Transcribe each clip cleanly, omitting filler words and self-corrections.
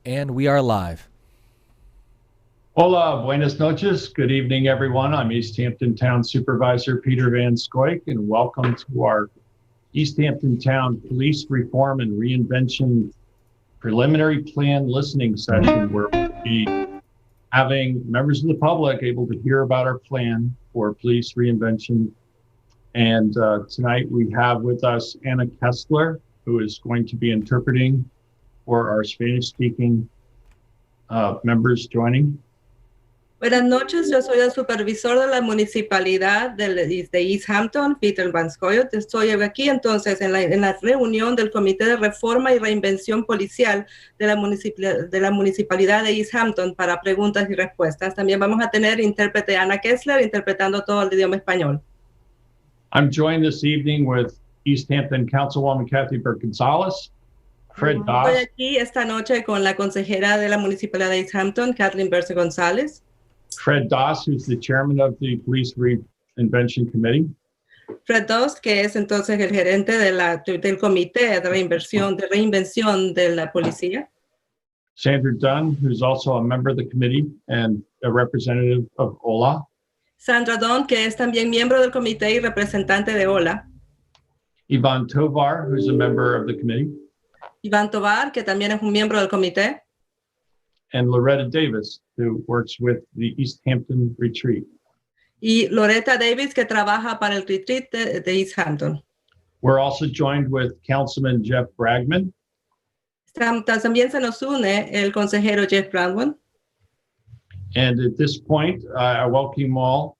And we are live. Hola, buenas noches. Good evening, everyone. I'm East Hampton Town Supervisor Peter Van Scoik, and welcome to our East Hampton Town Police Reform and Reinvention Preliminary Plan Listening Session, where we'll be having members of the public able to hear about our plan for police reinvention. And tonight we have with us Anna Kessler, who is going to be interpreting for our Spanish-speaking members joining. Buenas noches, yo soy el supervisor de la municipalidad de East Hampton, Peter Van Scoyote. Estoy aquí entonces en la reunión del Comité de Reforma y Reinvención Policial de la municipalidad de East Hampton para preguntas y respuestas. También vamos a tener intérprete Ana Kessler interpretando todo el idioma español. I'm joined this evening with East Hampton Councilwoman Kathy Burke-Gonzalez, Fred Doss. Estoy aquí esta noche con la consejera de la municipalidad de East Hampton, Kathleen Berce González. Fred Doss, who's the chairman of the Police Reinvention Committee. Fred Doss, que es entonces el gerente del comité de reinvención de la policía. Sandra Dunn, who's also a member of the committee and a representative of OLA. Sandra Dunn, que es también miembro del comité y representante de OLA. Ivan Tovar, who's a member of the committee. Iván Tovar, que también es un miembro del comité. And Loretta Davis, who works with the East Hampton Retreat. Y Loretta Davis, que trabaja para el retreat de East Hampton. We're also joined with Councilman Jeff Bragman. También se nos une el consejero Jeff Bragman. And at this point, I welcome you all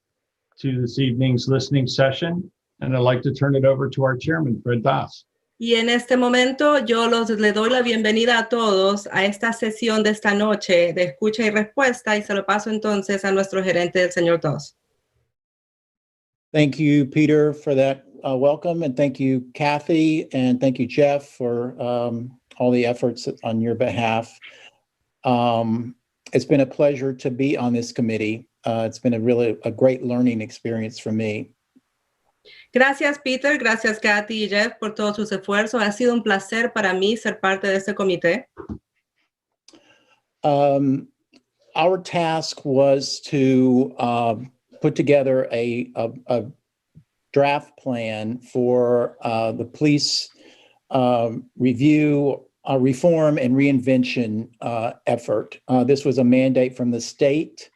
to this evening's listening session. And I'd like to turn it over to our chairman, Fred Doss. Y en este momento yo le doy la bienvenida a todos a esta sesión de esta noche de escucha y respuesta y se lo paso entonces a nuestro gerente, el señor Doss. Thank you, Peter, for that welcome, and thank you, Kathy, and thank you, Jeff, for all the efforts on your behalf. It's been a pleasure to be on this committee. It's been a great learning experience for me. Gracias, Peter. Gracias, Kathy y Jeff, por todos sus esfuerzos. Ha sido un placer para mí ser parte de este comité. Our task was to put together a draft plan for the police review, reform, and reinvention effort. This was a mandate from the state,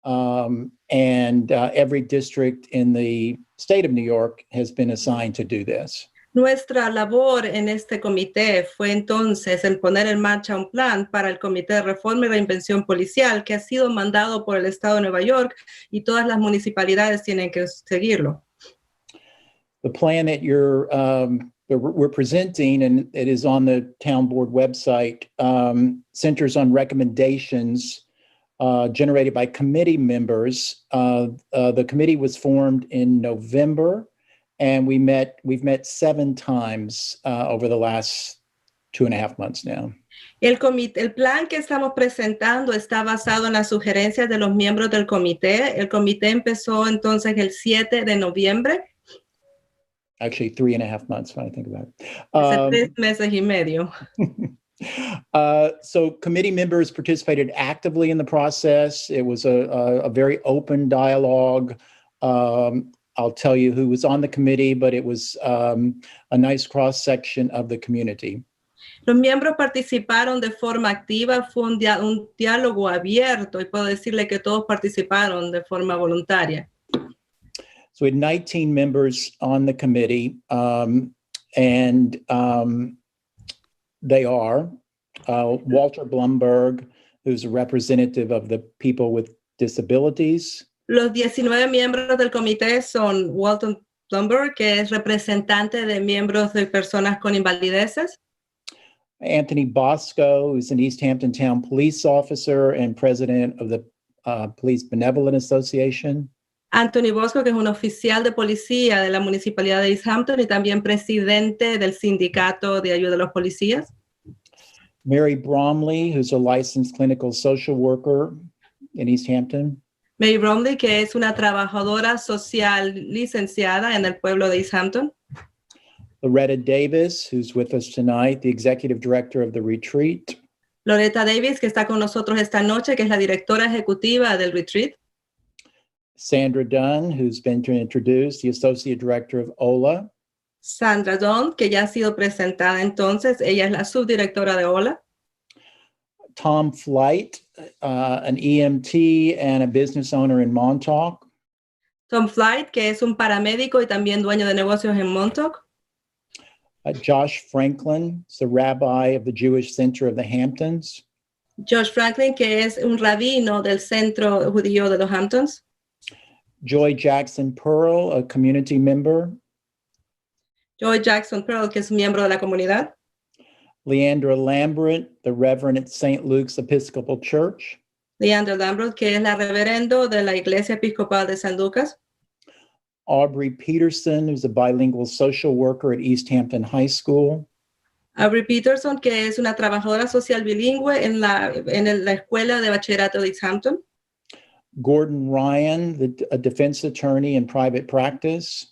and every district in the state of New York has been assigned to do this. Nuestra labor en este comité fue entonces el poner en marcha un plan para el Comité de Reforma y Reinvención Policial que ha sido mandado por el Estado de Nueva York y todas las municipalidades tienen que seguirlo. The plan that we're presenting, and it is on the town board website, centers on recommendations generated by committee members. The committee was formed in November, and we've met 7 times over the last 2.5 months now. El plan que estamos presentando está basado en las sugerencias de los miembros del comité. El comité empezó entonces el 7 de noviembre. Actually, 3.5 months when I think about it. Hace 3 meses y medio. So committee members participated actively in the process. It was a very open dialogue. I'll tell you who was on the committee, but it was a nice cross-section of the community. Los miembros participaron de forma activa, fue un diálogo abierto y puedo decirle que todos participaron de forma voluntaria. So we had 19 members on the committee, and they are Walter Blumberg, who's a representative of the people with disabilities. Los 19 miembros del comité son Walter Blumberg, que es representante de miembros de personas con invalideces. Anthony Bosco, who's an East Hampton Town police officer and president of the Police Benevolent Association. Anthony Bosco, que es un oficial de policía de la Municipalidad de East Hampton y también presidente del Sindicato de Ayuda a los Policías. Mary Bromley, who's a licensed clinical social worker in East Hampton. Mary Bromley, que es una trabajadora social licenciada en el pueblo de East Hampton. Loretta Davis, who's with us tonight, the executive director of the retreat. Loretta Davis, que está con nosotros esta noche, que es la directora ejecutiva del retreat. Sandra Dunn, who's been introduced, the Associate Director of OLA. Sandra Dunn, que ya ha sido presentada entonces, ella es la subdirectora de OLA. Tom Flight, an EMT and a business owner in Montauk. Tom Flight, que es un paramédico y también dueño de negocios en Montauk. Josh Franklin, is the rabbi of the Jewish Center of the Hamptons. Josh Franklin, que es un rabino del Centro Judío de los Hamptons. Joy Jackson Pearl, a community member. Joy Jackson Pearl, que es miembro de la comunidad. Leandra Lambert, the Reverend at St. Luke's Episcopal Church. Leandra Lambert, que es la reverendo de la Iglesia Episcopal de San Lucas. Aubrey Peterson, who's a bilingual social worker at East Hampton High School. Aubrey Peterson, que es una trabajadora social bilingüe en la Escuela de Bachillerato de East Hampton. Gordon Ryan, a defense attorney in private practice.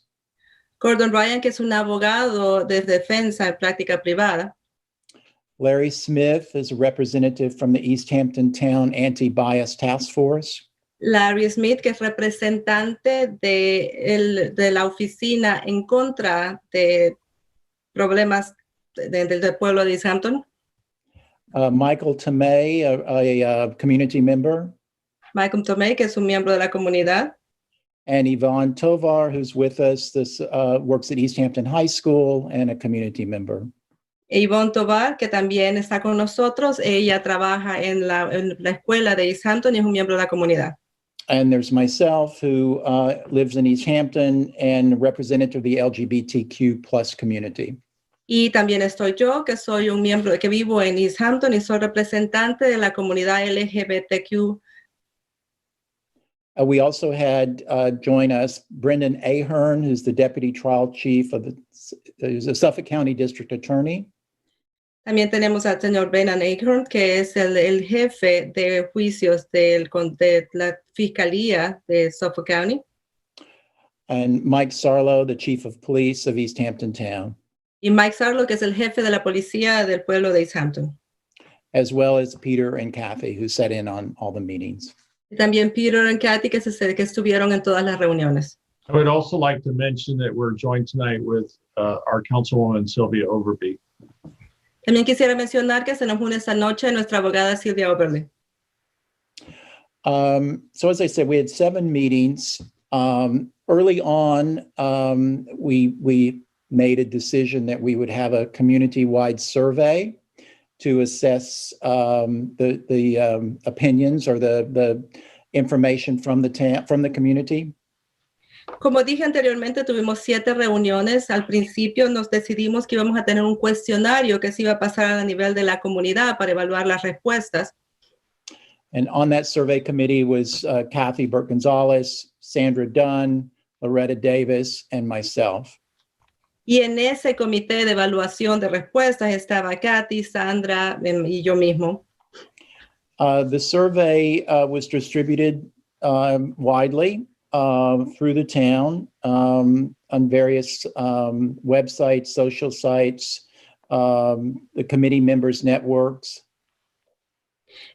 Gordon Ryan, que es un abogado de defensa en práctica privada. Larry Smith is a representative from the East Hampton Town Anti-Bias Task Force. Larry Smith, que es representante de la oficina en contra de problemas del pueblo de East Hampton. Michael Tomei, a community member. Michael Tomei, que es un miembro de la comunidad. And Yvonne Tovar, who's with us, works at East Hampton High School and a community member. Yvonne Tovar, que también está con nosotros. Ella trabaja en la escuela de East Hampton y es un miembro de la comunidad. And there's myself, who lives in East Hampton and representative of the LGBTQ plus community. Y también estoy yo, que soy un miembro que vivo en East Hampton y soy representante de la comunidad LGBTQ. We also had join us Brendan Ahern, who's the deputy trial chief of who's a Suffolk County District Attorney. También tenemos al señor Brendan Ahern, que es el jefe de juicios de la Fiscalía de Suffolk County. And Mike Sarlo, the chief of police of East Hampton Town. Y Mike Sarlo, que es el jefe de la policía del pueblo de East Hampton. As well as Peter and Kathy, who sat in on all the meetings. Y también Peter y Kathy, que estuvieron en todas las reuniones. I would also like to mention that we're joined tonight with our Councilwoman Sylvia Overby. También quisiera mencionar que se nos une esta noche nuestra abogada Sylvia Overby. So as I said, we had 7 meetings. Early on, we made a decision that we would have a community-wide survey to assess the opinions or the information from the community. Como dije anteriormente, tuvimos 7 reuniones. Al principio nos decidimos que íbamos a tener un cuestionario que se iba a pasar a nivel de la comunidad para evaluar las respuestas. And on that survey committee was Kathy Burke-Gonzalez, Sandra Dunn, Loretta Davis, and myself. Y en ese comité de evaluación de respuestas estaba Kathy, Sandra y yo mismo. The survey was distributed widely through the town on various websites, social sites, the committee members' networks.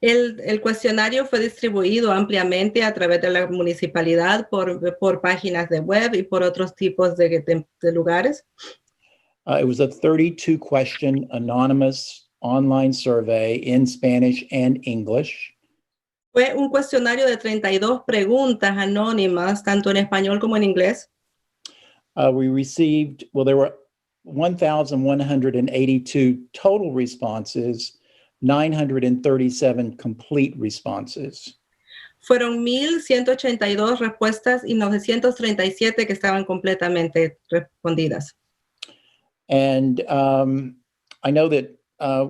El cuestionario fue distribuido ampliamente a través de la municipalidad por páginas de web y por otros tipos de lugares. It was a 32-question anonymous online survey in Spanish and English. Fue un cuestionario de 32 preguntas anónimas, tanto en español como en inglés. We received, there were 1,182 total responses, 937 complete responses. Fueron 1,182 respuestas y 937 que estaban completamente respondidas. And I know that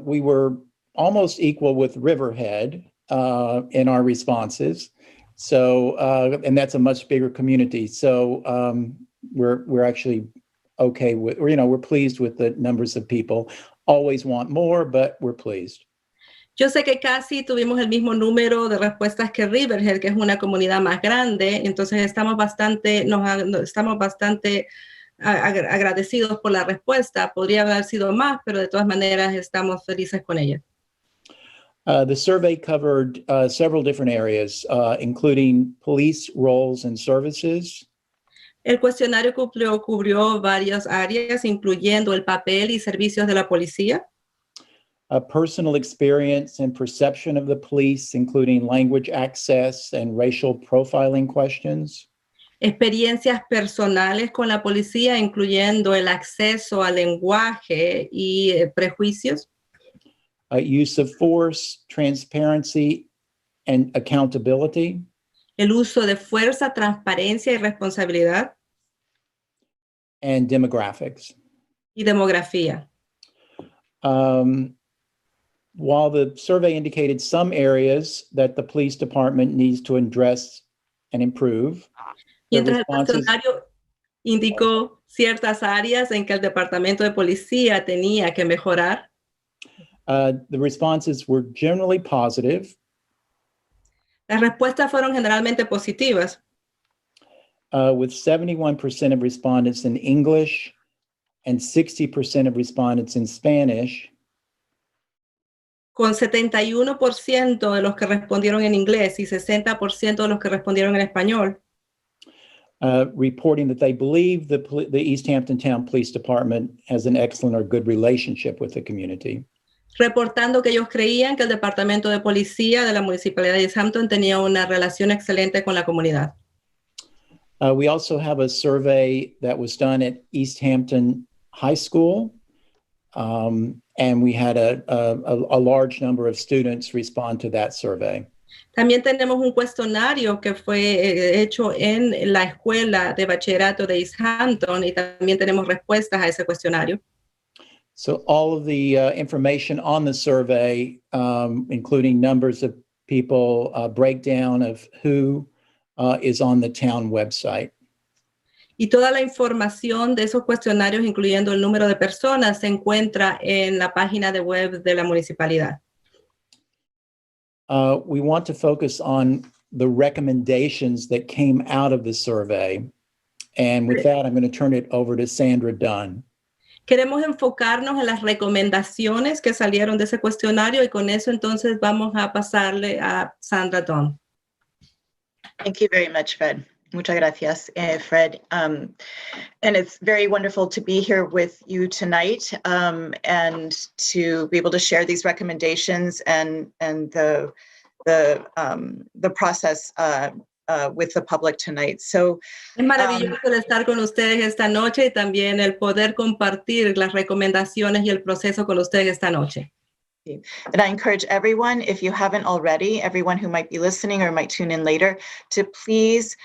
we were almost equal with Riverhead in our responses. So, and that's a much bigger community. So we're actually okay with, we're pleased with the numbers of people. Always want more, but we're pleased. Yo sé que casi tuvimos el mismo número de respuestas que Riverhead, que es una comunidad más grande. Entonces estamos bastante agradecidos por la respuesta. Podría haber sido más, pero de todas maneras estamos felices con ella. The survey covered several different areas, including police roles and services, El cuestionario cubrió varias áreas, incluyendo el papel y servicios de la policía, personal experience and perception of the police, including language access and racial profiling questions, experiencias personales con la policía, incluyendo el acceso al lenguaje y prejuicios, use of force, transparency, and accountability, el uso de fuerza, transparencia y responsabilidad, and demographics. y demografía. While the survey indicated some areas that the police department needs to address and improve, Mientras el cuestionario indicó ciertas áreas en que el Departamento de Policía tenía que mejorar, the responses were generally positive, las respuestas fueron generalmente positivas, with 71% of respondents in English and 60% of respondents in Spanish, con 71% de los que respondieron en inglés y 60% de los que respondieron en español, reporting that they believe the East Hampton Town Police Department has an excellent or good relationship with the community. reportando que ellos creían que el Departamento de Policía de la Municipalidad de East Hampton tenía una relación excelente con la comunidad. We also have a survey that was done at East Hampton High School, and we had a large number of students respond to that survey. También tenemos un cuestionario que fue hecho en la escuela de bachillerato de East Hampton y también tenemos respuestas a ese cuestionario. So all of the information on the survey, including numbers of people, breakdown of who is on the town website. Y toda la información de esos cuestionarios, incluyendo el número de personas, se encuentra en la página de web de la municipalidad. We want to focus on the recommendations that came out of the survey. And with that, I'm going to turn it over to Sandra Dunn. Queremos enfocarnos en las recomendaciones que salieron de ese cuestionario y con eso entonces vamos a pasarle a Sandra Dunn. Thank you very much, Fred. Muchas gracias, Fred. And it's very wonderful to be here with you tonight and to be able to share these recommendations and the process with the public tonight. So, es maravilloso estar con ustedes esta noche y también el poder compartir las recomendaciones y el proceso con ustedes esta noche. And I encourage everyone, if you haven't already, everyone who might be listening or might tune in later, to please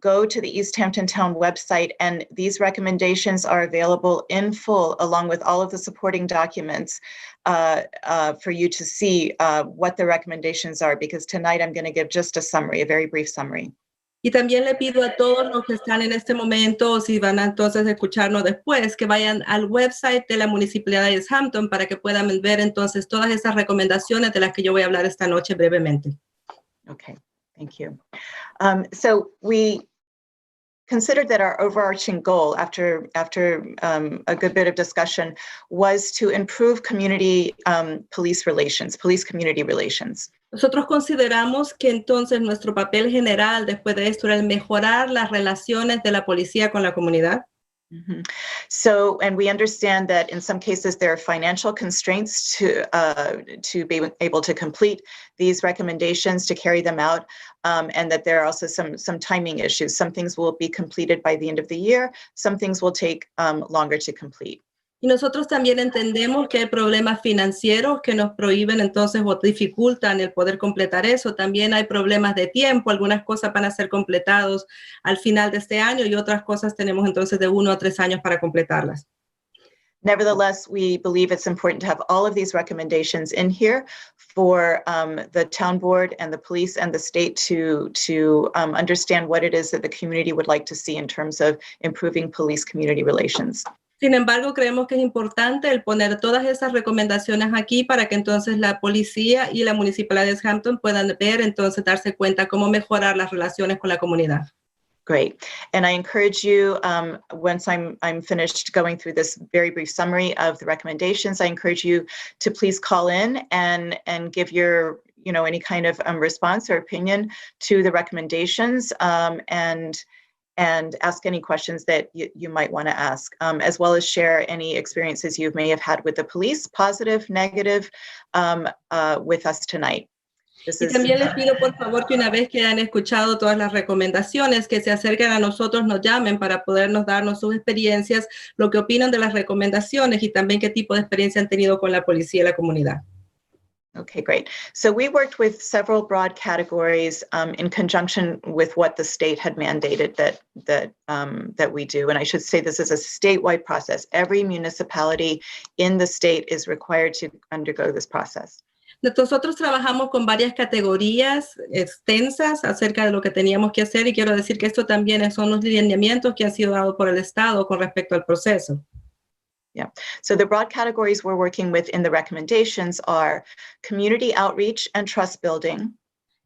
go to the East Hampton Town website, and these recommendations are available in full along with all of the supporting documents for you to see what the recommendations are, because tonight I'm going to give just a summary, a very brief summary. Y también le pido a todos los que están en este momento, o si van a entonces escucharnos después, que vayan al website de la Municipalidad de East Hampton para que puedan ver entonces todas esas recomendaciones de las que yo voy a hablar esta noche brevemente. Okay, thank you. So we considered that our overarching goal after a good bit of discussion was to improve community police-community relations. Nosotros consideramos que entonces nuestro papel general después de esto era el mejorar las relaciones de la policía con la comunidad. Mm-hmm. So, and we understand that in some cases there are financial constraints to be able to complete these recommendations, to carry them out, and that there are also some timing issues. Some things will be completed by the end of the year. Some things will take longer to complete. Y nosotros también entendemos que hay problemas financieros que nos prohíben entonces o dificultan el poder completar eso. También hay problemas de tiempo. Algunas cosas van a ser completados al final de este año y otras cosas tenemos entonces de 1 a 3 años para completarlas. Nevertheless, we believe it's important to have all of these recommendations in here for the town board and the police and the state to understand what it is that the community would like to see in terms of improving police-community relations. Sin embargo, creemos que es importante el poner todas esas recomendaciones aquí para que entonces la policía y la municipalidad de Hampton puedan ver, entonces darse cuenta cómo mejorar las relaciones con la comunidad. Great. And I encourage you, once I'm finished going through this very brief summary of the recommendations, I encourage you to please call in and give your, any kind of response or opinion to the recommendations, and ask any questions that you might want to ask, as well as share any experiences you may have had with the police, positive, negative, with us tonight. Y también les pido, por favor, que una vez que hayan escuchado todas las recomendaciones, que se acerquen a nosotros, nos llamen para podernos darnos sus experiencias, lo que opinan de las recomendaciones y también qué tipo de experiencia han tenido con la policía y la comunidad. Okay, great. So we worked with several broad categories in conjunction with what the state had mandated that we do. And I should say this is a statewide process. Every municipality in the state is required to undergo this process. Nosotros trabajamos con varias categorías extensas acerca de lo que teníamos que hacer y quiero decir que esto también son los lineamientos que han sido dados por el Estado con respecto al proceso. Yeah. So the broad categories we're working with in the recommendations are community outreach and trust building.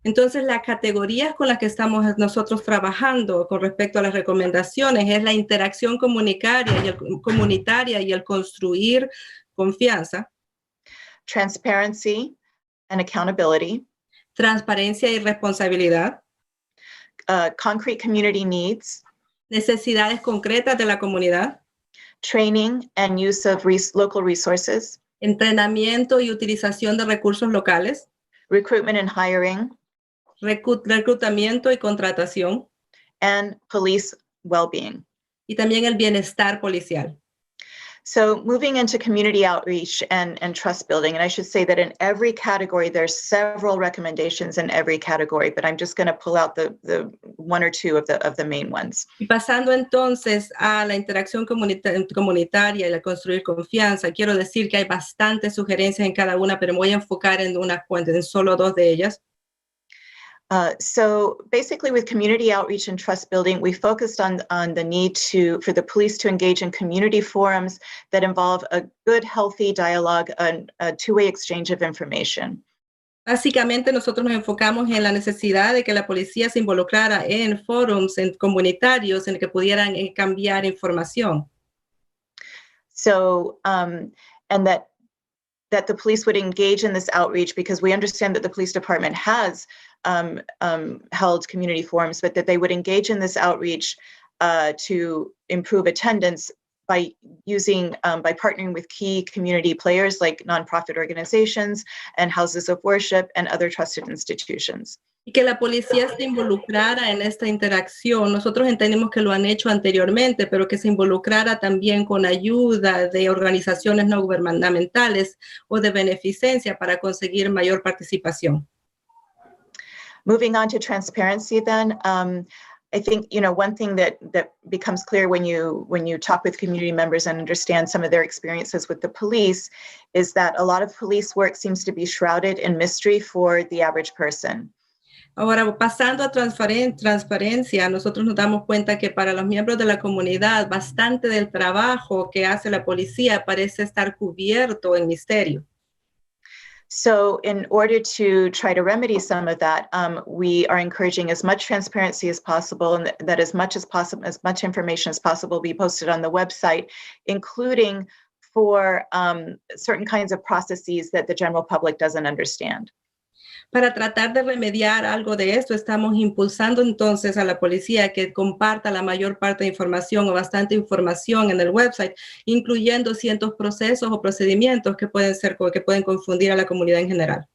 Entonces, las categorías con las que estamos nosotros trabajando con respecto a las recomendaciones es la interacción comunitaria y el construir confianza. Transparency and accountability. Transparencia y responsabilidad. Concrete community needs. Necesidades concretas de la comunidad. Training and use of local resources. Entrenamiento y utilización de recursos locales. Recruitment and hiring. Reclutamiento y contratación. And police well-being. Y también el bienestar policial. So moving into community outreach and trust building, and I should say that in every category, there's several recommendations in every category, but I'm just going to pull out the one or two of the main ones. Y pasando entonces a la interacción comunitaria y a construir confianza, quiero decir que hay bastantes sugerencias en cada una, pero me voy a enfocar en unas cuantas, en solo dos de ellas. So basically with community outreach and trust building, we focused on the need for the police to engage in community forums that involve a good, healthy dialogue and a two-way exchange of information. Básicamente nosotros nos enfocamos en la necesidad de que la policía se involucrara en foros comunitarios en que pudieran cambiar información. So, and that the police would engage in this outreach because we understand that the police department has held community forums, but that they would engage in this outreach to improve attendance by partnering with key community players like nonprofit organizations and houses of worship and other trusted institutions. Y que la policía se involucrara en esta interacción. Nosotros entendemos que lo han hecho anteriormente, pero que se involucrara también con ayuda de organizaciones no gubernamentales o de beneficencia para conseguir mayor participación. Moving on to transparency then, I think, one thing that becomes clear when you talk with community members and understand some of their experiences with the police is that a lot of police work seems to be shrouded in mystery for the average person. Ahora, pasando a transparencia, nosotros nos damos cuenta que para los miembros de la comunidad, bastante del trabajo que hace la policía parece estar cubierto en misterio. So in order to try to remedy some of that, we are encouraging as much transparency as possible and that as much information as possible be posted on the website, including for certain kinds of processes that the general public doesn't understand. Para tratar de remediar algo de esto, estamos impulsando entonces a la policía que comparta la mayor parte de información o bastante información en el website, incluyendo ciertos procesos o procedimientos que pueden confundir a la comunidad en general.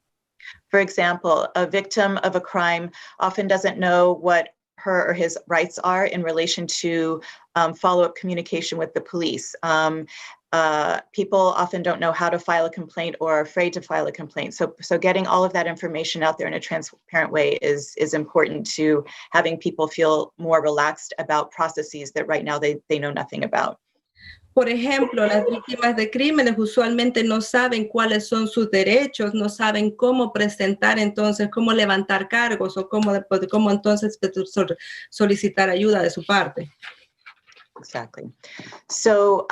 For example, a victim of a crime often doesn't know what her or his rights are in relation to follow-up communication with the police. People often don't know how to file a complaint or are afraid to file a complaint. So getting all of that information out there in a transparent way is important to having people feel more relaxed about processes that right now they know nothing about. Por ejemplo, las víctimas de crímenes usualmente no saben cuáles son sus derechos, no saben cómo presentar entonces, cómo levantar cargos o cómo entonces solicitar ayuda de su parte. Exactly. So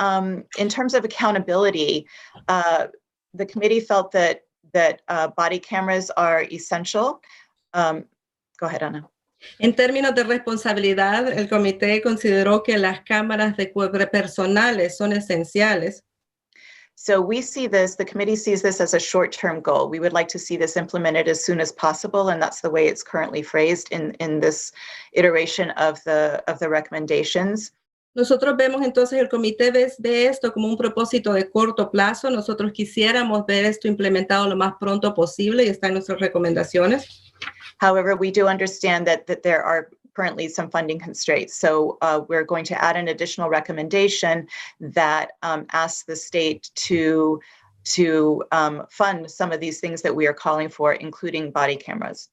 in terms of accountability, the committee felt that body cameras are essential. Go ahead, Anna. En términos de responsabilidad, el comité consideró que las cámaras de personales son esenciales. So we see this, the committee sees this as a short-term goal. We would like to see this implemented as soon as possible, and that's the way it's currently phrased in this iteration of the recommendations. Nosotros vemos entonces, el comité ve esto como un propósito de corto plazo. Nosotros quisiéramos ver esto implementado lo más pronto posible y está en nuestras recomendaciones. However, we do understand that there are currently some funding constraints. So we're going to add an additional recommendation that asks the state to fund some of these things that we are calling for, including body cameras.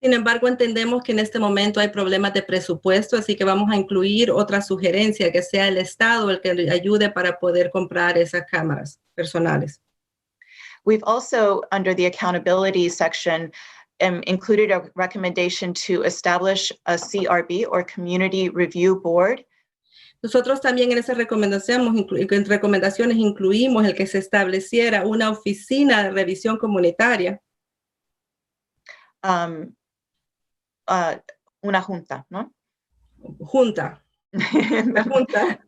Sin embargo, entendemos que en este momento hay problemas de presupuesto, así que vamos a incluir otra sugerencia, que sea el Estado el que ayude para poder comprar esas cámaras personales. We've also, under the accountability section, included a recommendation to establish a CRB or Community Review Board. Nosotros también en esas recomendaciones incluimos el que se estableciera una oficina de revisión comunitaria. Una junta, ¿no? Junta. Junta.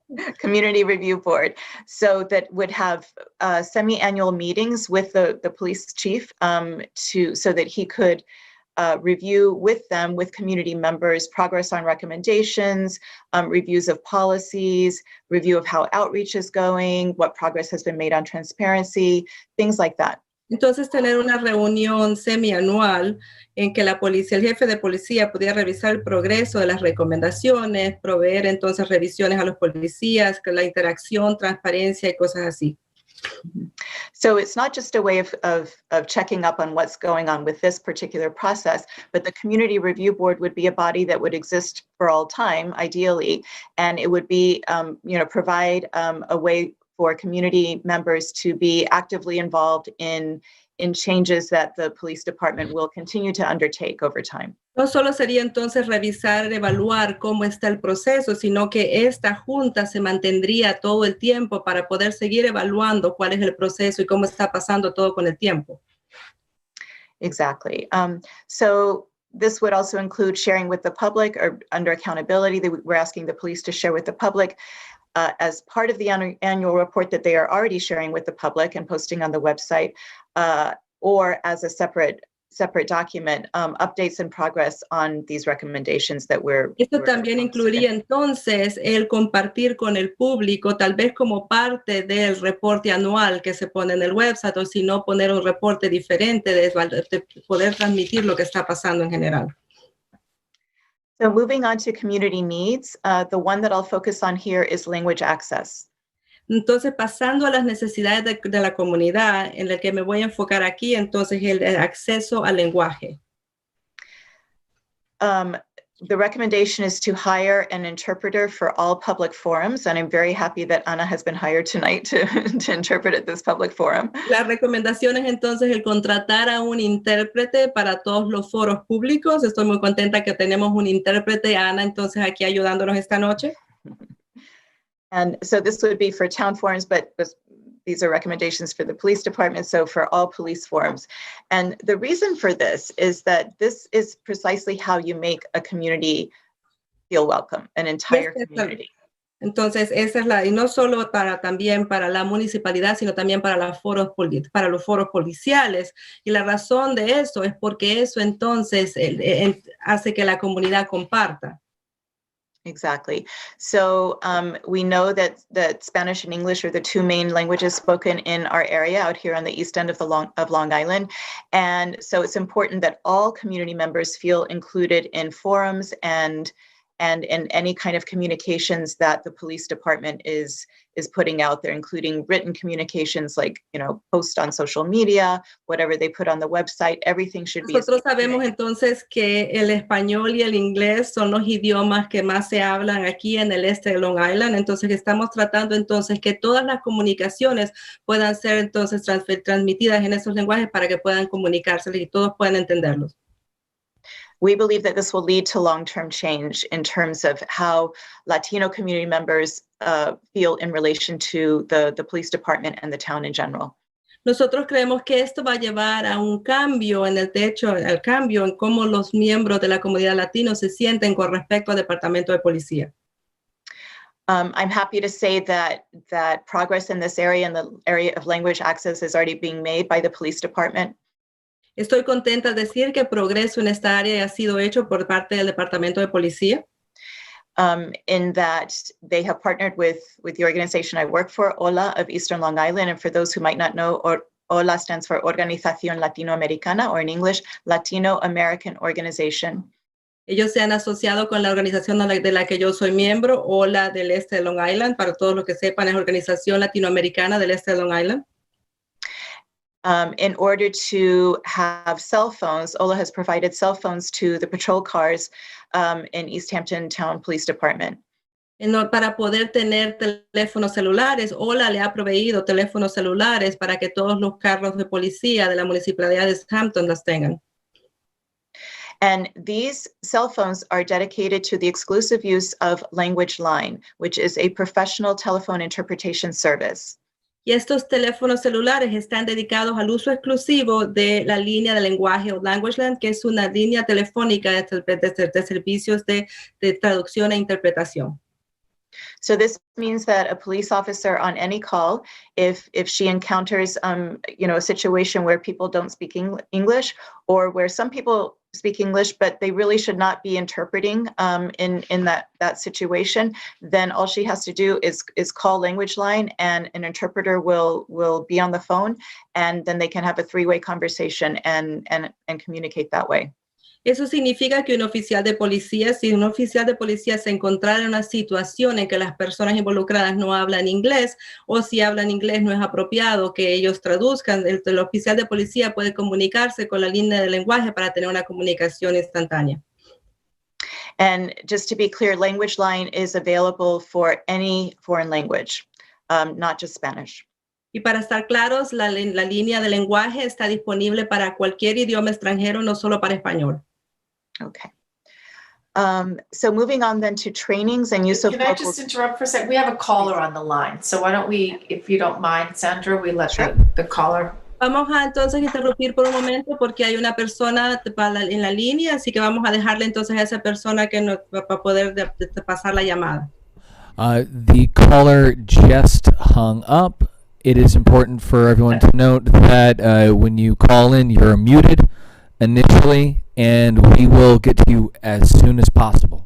Community Review Board, so that would have semi-annual meetings with the police chief so that he could review with them, with community members, progress on recommendations, reviews of policies, review of how outreach is going, what progress has been made on transparency, things like that. Entonces, tener una reunión semianual en que la policía, el jefe de policía pudiera revisar el progreso de las recomendaciones, proveer entonces revisiones a los policías, la interacción, transparencia y cosas así. So it's not just a way of checking up on what's going on with this particular process, but the Community Review Board would be a body that would exist for all time, ideally, and it would be, provide a way for community members to be actively involved in changes that the police department will continue to undertake over time. No solo sería entonces revisar, evaluar cómo está el proceso, sino que esta junta se mantendría todo el tiempo para poder seguir evaluando cuál es el proceso y cómo está pasando todo con el tiempo. Exactly. So this would also include sharing with the public, or under accountability, we're asking the police to share with the public as part of the annual report that they are already sharing with the public and posting on the website, or as a separate document, updates and progress on these recommendations that we're. Esto también incluiría entonces el compartir con el público, tal vez como parte del reporte anual que se pone en el website, o si no, poner un reporte diferente de poder transmitir lo que está pasando en general. So moving on to community needs, the one that I'll focus on here is language access. Entonces, pasando a las necesidades de la comunidad, en el que me voy a enfocar aquí, entonces el acceso al lenguaje. The recommendation is to hire an interpreter for all public forums, and I'm very happy that Ana has been hired tonight to interpret at this public forum. La recomendación es entonces el contratar a un intérprete para todos los foros públicos. Estoy muy contenta que tenemos un intérprete, Ana, entonces aquí ayudándonos esta noche. And so this would be for town forums, but these are recommendations for the police department, so for all police forums. And the reason for this is that this is precisely how you make a community feel welcome, an entire community. Entonces, esa es y no solo también para la municipalidad, sino también para los foros policiales. Y la razón de eso es porque eso entonces hace que la comunidad comparta. Exactly. So we know that Spanish and English are the two main languages spoken in our area out here on the east end of Long Island. And so it's important that all community members feel included in forums and in any kind of communications that the police department is putting out there, including written communications like, posts on social media, whatever they put on the website, everything should be. Nosotros sabemos entonces que el español y el inglés son los idiomas que más se hablan aquí en el este de Long Island, entonces estamos tratando entonces que todas las comunicaciones puedan ser entonces transmitidas en esos lenguajes para que puedan comunicarse y todos puedan entenderlos. We believe that this will lead to long-term change in terms of how Latino community members feel in relation to the police department and the town in general. Nosotros creemos que esto va a llevar a un cambio en el techo, al cambio en cómo los miembros de la comunidad latina se sienten con respecto al Departamento de Policía. I'm happy to say that progress in this area, in the area of language access, is already being made by the police department. Estoy contenta de decir que progreso en esta área ha sido hecho por parte del Departamento de Policía. In that they have partnered with the organization I work for, OLA of Eastern Long Island. And for those who might not know, OLA stands for Organización Latinoamericana, or in English, Latino American Organization. Ellos se han asociado con la organización de la que yo soy miembro, OLA del Este de Long Island. Para todos los que sepan, es Organización Latinoamericana del Este de Long Island. In order to have cell phones, OLA has provided cell phones to the patrol cars in East Hampton Town Police Department. Para poder tener teléfonos celulares, OLA le ha proveído teléfonos celulares para que todos los carros de policía de la municipalidad de Hampton las tengan. And these cell phones are dedicated to the exclusive use of Language Line, which is a professional telephone interpretation service. Y estos teléfonos celulares están dedicados al uso exclusivo de la línea de lenguaje o Language Line, que es una línea telefónica de servicios de traducción e interpretación. So this means that a police officer on any call, if she encounters a situation where people don't speak English, or where some people speak English but they really should not be interpreting in that situation, then all she has to do is call Language Line, and an interpreter will be on the phone, and then they can have a three-way conversation and communicate that way. Eso significa que si un oficial de policía se encontrara en una situación en que las personas involucradas no hablan inglés, o si hablan inglés no es apropiado que ellos traduzcan, el oficial de policía puede comunicarse con la línea de lenguaje para tener una comunicación instantánea. And just to be clear, Language Line is available for any foreign language, not just Spanish. Y para estar claros, la línea de lenguaje está disponible para cualquier idioma extranjero, no solo para español. Okay. So moving on then to trainings and use of Can I just interrupt for a second? We have a caller on the line. So why don't we, if you don't mind, Sandra, we let the caller. Vamos a entonces interrumpir por un momento porque hay una persona en la línea, así que vamos a dejarle entonces a esa persona que nos va a poder pasar la llamada. The caller just hung up. It is important for everyone to note that when you call in, you're muted initially, and we will get to you as soon as possible.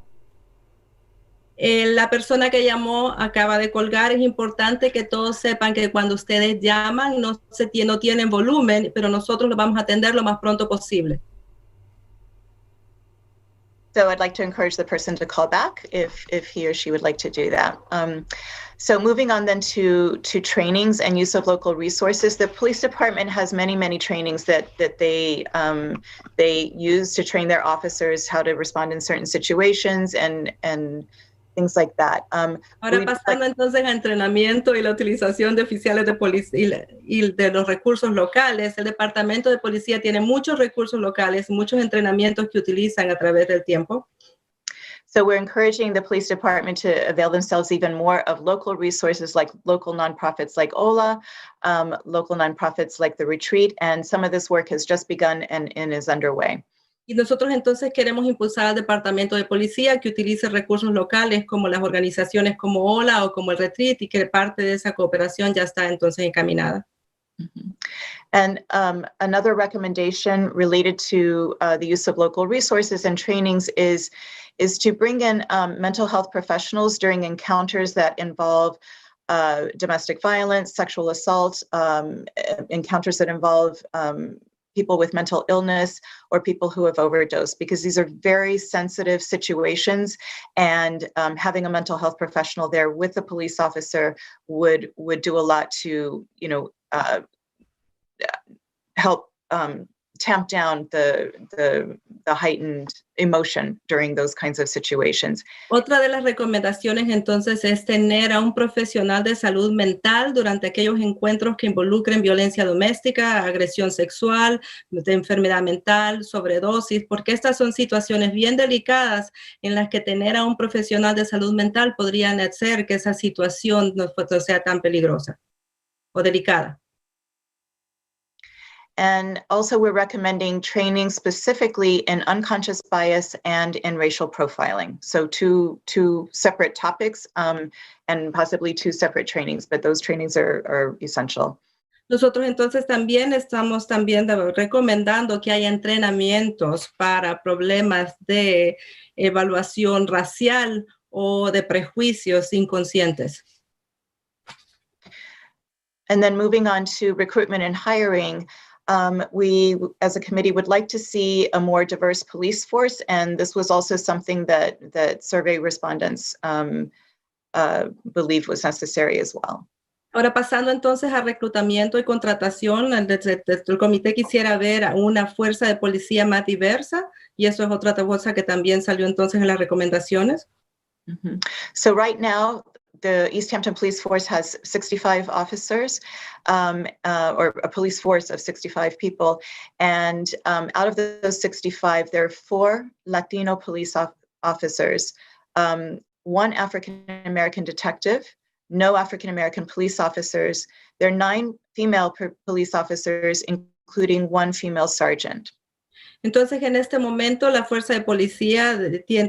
La persona que llamó acaba de colgar. Es importante que todos sepan que cuando ustedes llaman no tienen volumen, pero nosotros lo vamos a atender lo más pronto posible. So I'd like to encourage the person to call back if he or she would like to do that. So moving on then to trainings and use of local resources. The police department has many trainings that they use to train their officers how to respond in certain situations and things like that. Ahora pasando entonces a entrenamiento y la utilización de oficiales de policía y de los recursos locales, el Departamento de Policía tiene muchos recursos locales, muchos entrenamientos que utilizan a través del tiempo. So we're encouraging the police department to avail themselves even more of local resources like local nonprofits like OLA, local nonprofits like the Retreat, and some of this work has just begun and is underway. Y nosotros entonces queremos impulsar al Departamento de Policía que utilice recursos locales como las organizaciones como OLA o como el Retreat, y que parte de esa cooperación ya está entonces encaminada. Mm-hmm. And another recommendation related to the use of local resources and trainings is to bring in mental health professionals during encounters that involve domestic violence, sexual assault, encounters that involve people with mental illness or people who have overdosed, because these are very sensitive situations, and having a mental health professional there with the police officer would do a lot to, help tamp down the heightened emotion during those kinds of situations. Otra de las recomendaciones entonces es tener a un profesional de salud mental durante aquellos encuentros que involucren violencia doméstica, agresión sexual, de enfermedad mental, sobredosis, porque estas son situaciones bien delicadas en las que tener a un profesional de salud mental podrían hacer que esa situación no sea tan peligrosa o delicada. And also we're recommending training specifically in unconscious bias and in racial profiling. So two separate topics and possibly two separate trainings, but those trainings are essential. Nosotros entonces también estamos recomendando que haya entrenamientos para problemas de evaluación racial o de prejuicios inconscientes. And then moving on to recruitment and hiring, we as a committee would like to see a more diverse police force, and this was also something that survey respondents believed was necessary as well. Ahora pasando entonces a reclutamiento y contratación, el comité quisiera ver a una fuerza de policía más diversa, y eso es otra cosa que también salió entonces en las recomendaciones. Mm-hmm. So right now, the East Hampton Police Force has 65 officers, or a police force of 65 people. And out of those 65, there are 4 Latino police officers, 1 African-American detective, no African-American police officers. There are 9 female police officers, including 1 female sergeant. Entonces, en este momento, la fuerza de policía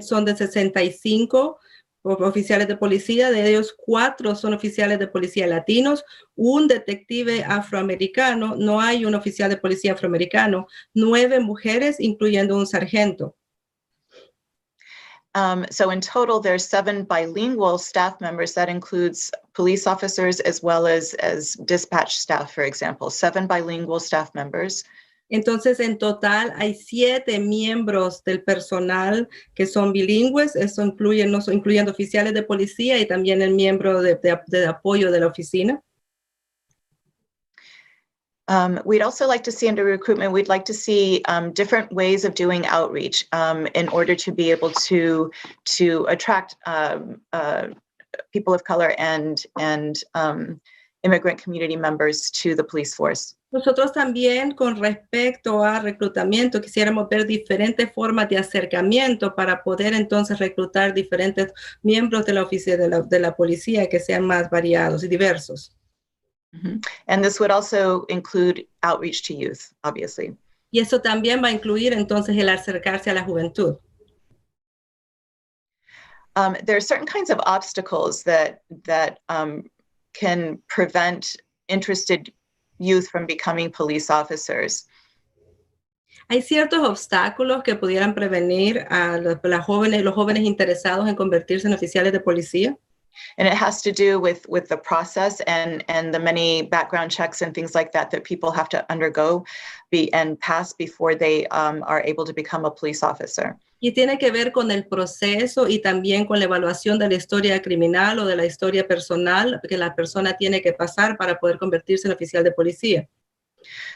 son de 65 oficiales de policía, de ellos 4 son oficiales de policía latinos, un detective afroamericano, no hay un oficial de policía afroamericano, 9 mujeres, incluyendo un sargento. So in total, there's 7 bilingual staff members. That includes police officers as well as dispatch staff, for example, 7 bilingual staff members. Entonces, en total hay 7 miembros del personal que son bilingües, eso incluyendo oficiales de policía y también el miembro de apoyo de la oficina. We'd also like to see under recruitment, we'd like to see different ways of doing outreach in order to be able to attract people of color and immigrant community members to the police force. Nosotros también, con respecto a reclutamiento, quisiéramos ver diferentes formas de acercamiento para poder entonces reclutar diferentes miembros de la oficina de la policía que sean más variados y diversos. Mm-hmm. And this would also include outreach to youth, obviously. Y eso también va a incluir entonces el acercarse a la juventud. There are certain kinds of obstacles that can prevent interested youth from becoming police officers. Hay ciertos obstáculos que pudieran prevenir a los jóvenes interesados en convertirse en oficiales de policía. And it has to do with the process and the many background checks and things like that people have to undergo and pass before they are able to become a police officer. Y tiene que ver con el proceso y también con la evaluación de la historia criminal o de la historia personal que la persona tiene que pasar para poder convertirse en oficial de policía.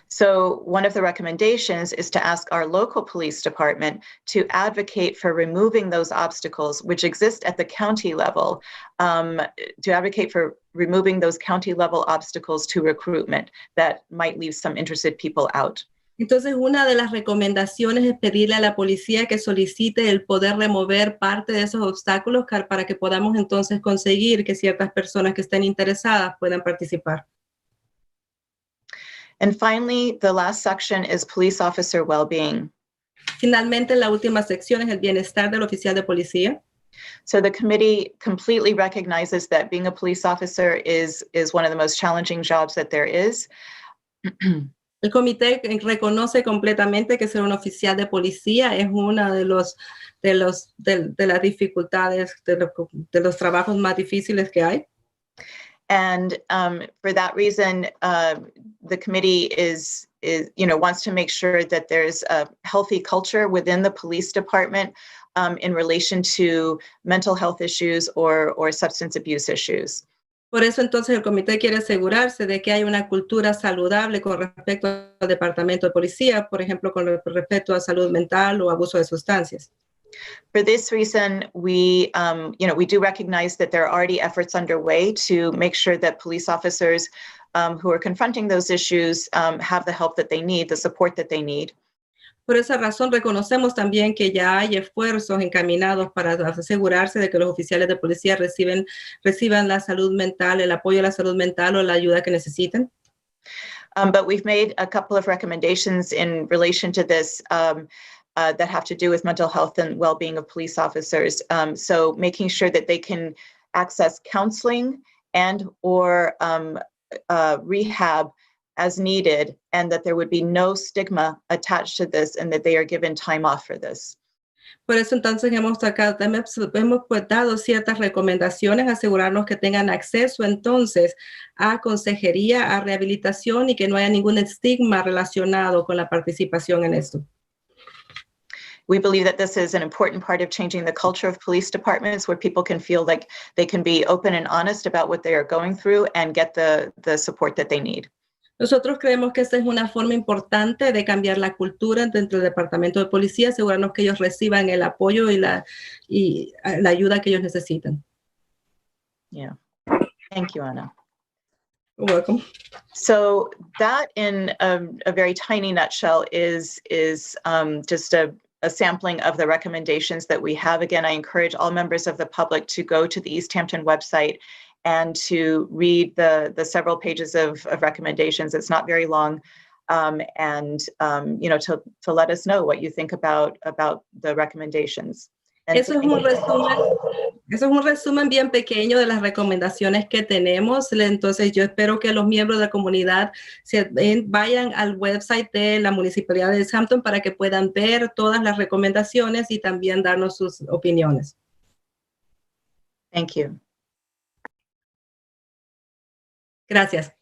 So one of the recommendations is to ask our local police department to advocate for removing those obstacles which exist at the county level, to advocate for removing those county level obstacles to recruitment that might leave some interested people out. Entonces, una de las recomendaciones es pedirle a la policía que solicite el poder remover parte de esos obstáculos para que podamos entonces conseguir que ciertas personas que estén interesadas puedan participar. And finally, the last section is police officer well-being. Finalmente, la última sección es el bienestar del oficial de policía. So the committee completely recognizes that being a police officer is one of the most challenging jobs that there is. El comité reconoce completamente que ser un oficial de policía es una de las dificultades, de los trabajos más difíciles que hay. And for that reason, the committee wants to make sure that there's a healthy culture within the police department in relation to mental health issues or substance abuse issues. Por eso entonces el comité quiere asegurarse de que hay una cultura saludable con respecto al departamento de policía, por ejemplo, con respecto a salud mental o abuso de sustancias. For this reason, we do recognize that there are already efforts underway to make sure that police officers who are confronting those issues have the help that they need, the support that they need. Por esa razón, reconocemos también que ya hay esfuerzos encaminados para asegurarse de que los oficiales de policía reciban la salud mental, el apoyo a la salud mental o la ayuda que necesiten. But we've made a couple of recommendations in relation to this that have to do with mental health and well-being of police officers. So making sure that they can access counseling and or rehab as needed, and that there would be no stigma attached to this, and that they are given time off for this. Por eso entonces hemos pues, dado ciertas recomendaciones, asegurarnos que tengan acceso entonces a consejería, a rehabilitación y que no haya ningún estigma relacionado con la participación en esto. We believe that this is an important part of changing the culture of police departments, where people can feel like they can be open and honest about what they are going through and get the support that they need. Nosotros creemos que esta es una forma importante de cambiar la cultura dentro del Departamento de Policía, asegurarnos que ellos reciban el apoyo y la ayuda que ellos necesitan. Yeah. Thank you, Anna. You're welcome. So that, in a very tiny nutshell, is just a sampling of the recommendations that we have. Again, I encourage all members of the public to go to the East Hampton website and to read the several pages of recommendations. It's not very long, and you know, to let us know what you think about the recommendations. And Eso es un resumen bien pequeño de las recomendaciones que tenemos. Entonces, yo espero que los miembros de la comunidad vayan al website de la Municipalidad de Hampton para que puedan ver todas las recomendaciones y también darnos sus opiniones. Thank you. Gracias.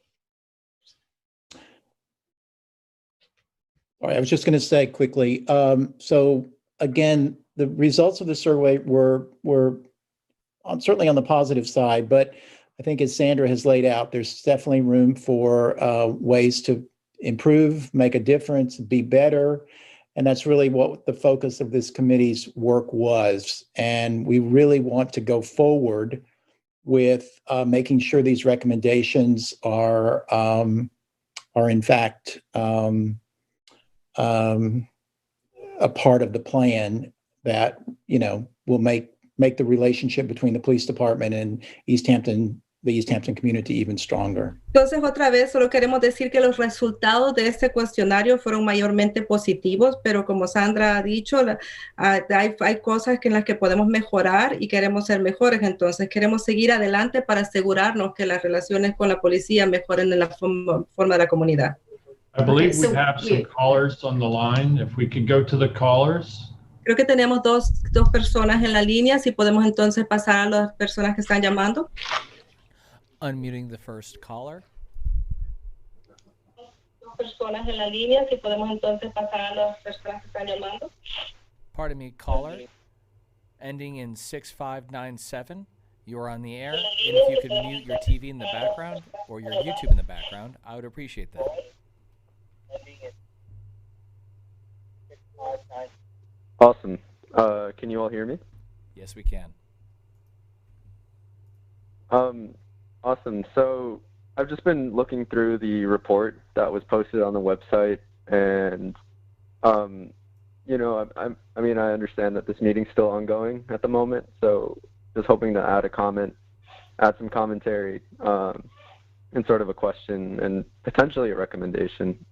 All right, I was just going to say quickly, so again, the results of the survey were certainly on the positive side, but I think as Sandra has laid out, there's definitely room for ways to improve, make a difference, be better. And that's really what the focus of this committee's work was. And we really want to go forward with making sure these recommendations are in fact a part of the plan that, you know, will make the relationship between the police department and East Hampton, the East Hampton community, even stronger. Entonces, otra vez, solo queremos decir que los resultados de este cuestionario fueron mayormente positivos, pero como Sandra ha dicho, hay cosas en las que podemos mejorar y queremos ser mejores. Entonces, queremos seguir adelante para asegurarnos que las relaciones con la policía mejoren en la forma de la comunidad. I believe Okay, so we have some callers on the line. If we could go to the callers. Creo que tenemos dos personas en la línea. Si podemos entonces pasar a las personas que están llamando. Unmuting the first caller. Dos personas en la línea. Si podemos entonces pasar a las personas que están llamando. Pardon me, caller. Ending in 6597. You're on the air. And if you could mute your TV in the background or your YouTube in the background, I would appreciate that. Awesome. Can you all hear me? Yes, we can. Awesome. So I've just been looking through the report that was posted on the website, and you know, I mean, I understand that this meeting's still ongoing at the moment, so just hoping to add some commentary, and sort of a question and potentially a recommendation.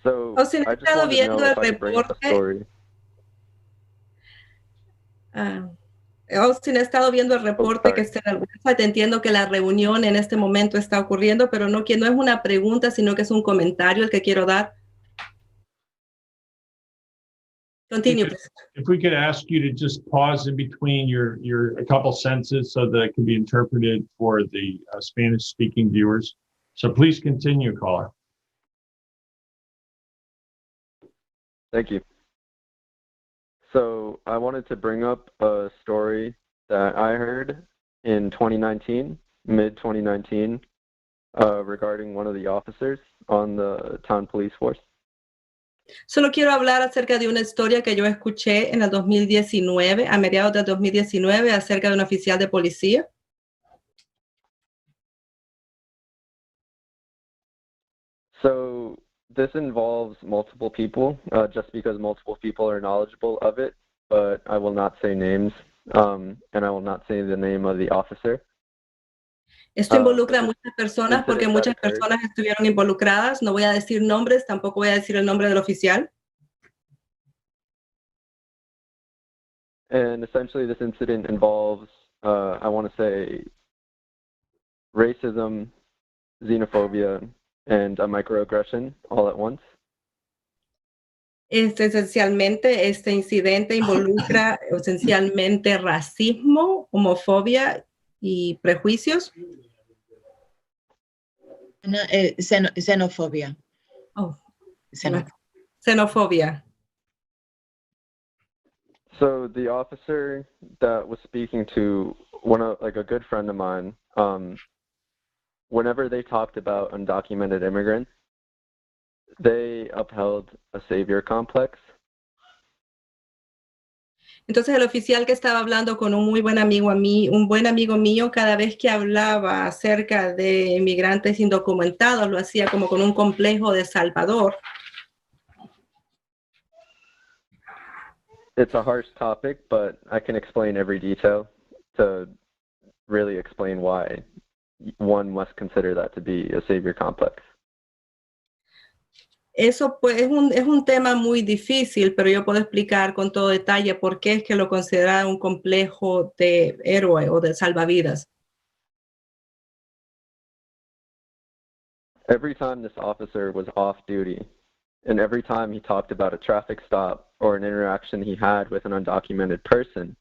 So I just wanted to know if I could bring up a story. Austin ha estado viendo el reporte que está en el website. Entiendo que la reunión en este momento está ocurriendo, pero no es una pregunta, sino que es un comentario el que quiero dar. Continue, please. If we could ask you to just pause in between your a couple sentences so that it can be interpreted for the Spanish-speaking viewers. So please continue, caller. Thank you. So I wanted to bring up a story that I heard in 2019, mid-2019, regarding one of the officers on the town police force. Solo quiero hablar acerca de una historia que yo escuché en el 2019, a mediados del 2019, acerca de un oficial de policía. So this involves multiple people, just because multiple people are knowledgeable of it, but I will not say names, and I will not say the name of the officer. Esto involucra a muchas personas porque incident that muchas occurred. personas estuvieron involucradas. No voy a decir nombres, tampoco voy a decir el nombre del oficial. And essentially, this incident involves, I want to say, racism, xenophobia, and a microaggression all at once. Esencialmente, este incidente involucra esencialmente racismo, homofobia y prejuicios. Xenofobia. Oh, Xeno- xenofobia. So the officer that was speaking to a good friend of mine, whenever they talked about undocumented immigrants, they upheld a savior complex. Entonces el oficial que estaba hablando con un muy buen amigo a mí, un buen amigo mío, cada vez que hablaba acerca de inmigrantes indocumentados, lo hacía como con un complejo de Salvador. It's a harsh topic, but I can explain every detail to really explain why one must consider that to be a savior complex. Eso pues es un tema muy difícil, pero yo puedo explicar con todo detalle por qué es que lo considera un complejo de héroe o de salvavidas. Every time this officer was off duty, and every time he talked about a traffic stop or an interaction he had with an undocumented person,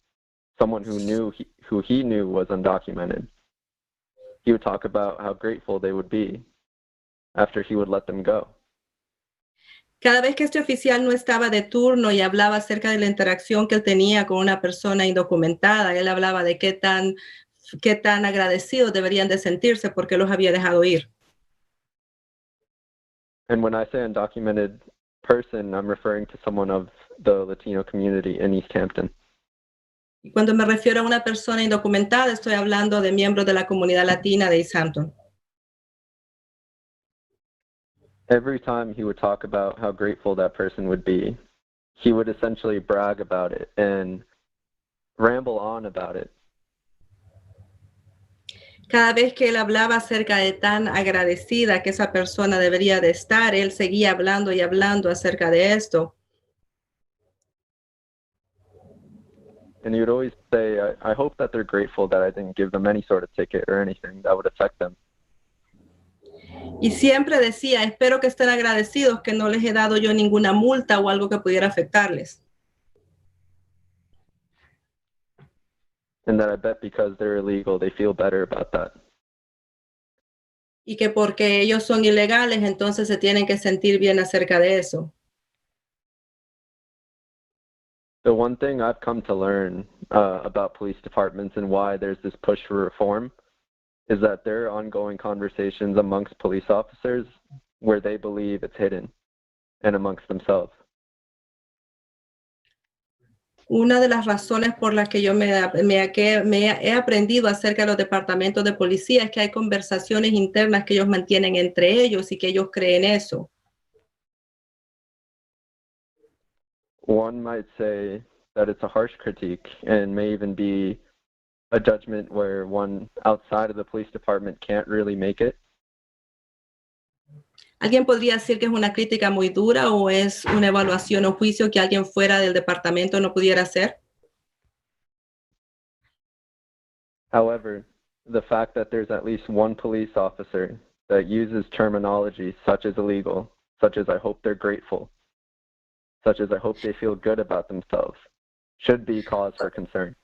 someone who he knew was undocumented, he would talk about how grateful they would be after he would let them go. Cada vez que este oficial no estaba de turno y hablaba acerca de la interacción que él tenía con una persona indocumentada, él hablaba de qué tan agradecidos deberían de sentirse porque los había dejado ir. And when I say undocumented person, I'm referring to someone of the Latino community in East Hampton. Y cuando me refiero a una persona indocumentada, estoy hablando de miembros de la comunidad latina de East Hampton. Every time he would talk about how grateful that person would be, he would essentially brag about it and ramble on about it. Cada vez que él hablaba acerca de tan agradecida que esa persona debería de estar, él seguía hablando y hablando acerca de esto. And he would always say, I hope that they're grateful that I didn't give them any sort of ticket or anything that would affect them. Y siempre decía, espero que estén agradecidos que no les he dado yo ninguna multa o algo que pudiera afectarles. And that I bet because they're illegal, they feel better about that. Y que porque ellos son ilegales, entonces se tienen que sentir bien acerca de eso. The one thing I've come to learn about police departments and why there's this push for reform is that there are ongoing conversations amongst police officers where they believe it's hidden and amongst themselves. Una de las razones por las que yo he aprendido acerca de los departamentos de policía es que hay conversaciones internas que ellos mantienen entre ellos y que ellos creen eso. One might say that it's a harsh critique and may even be a judgment where one outside of the police department can't really make it. Alguien podría decir que es una crítica muy dura o es una evaluación o juicio que alguien fuera del departamento no pudiera hacer. However, the fact that there's at least one police officer that uses terminology such as illegal, such as I hope they're grateful, such as I hope they feel good about themselves, should be cause for concern.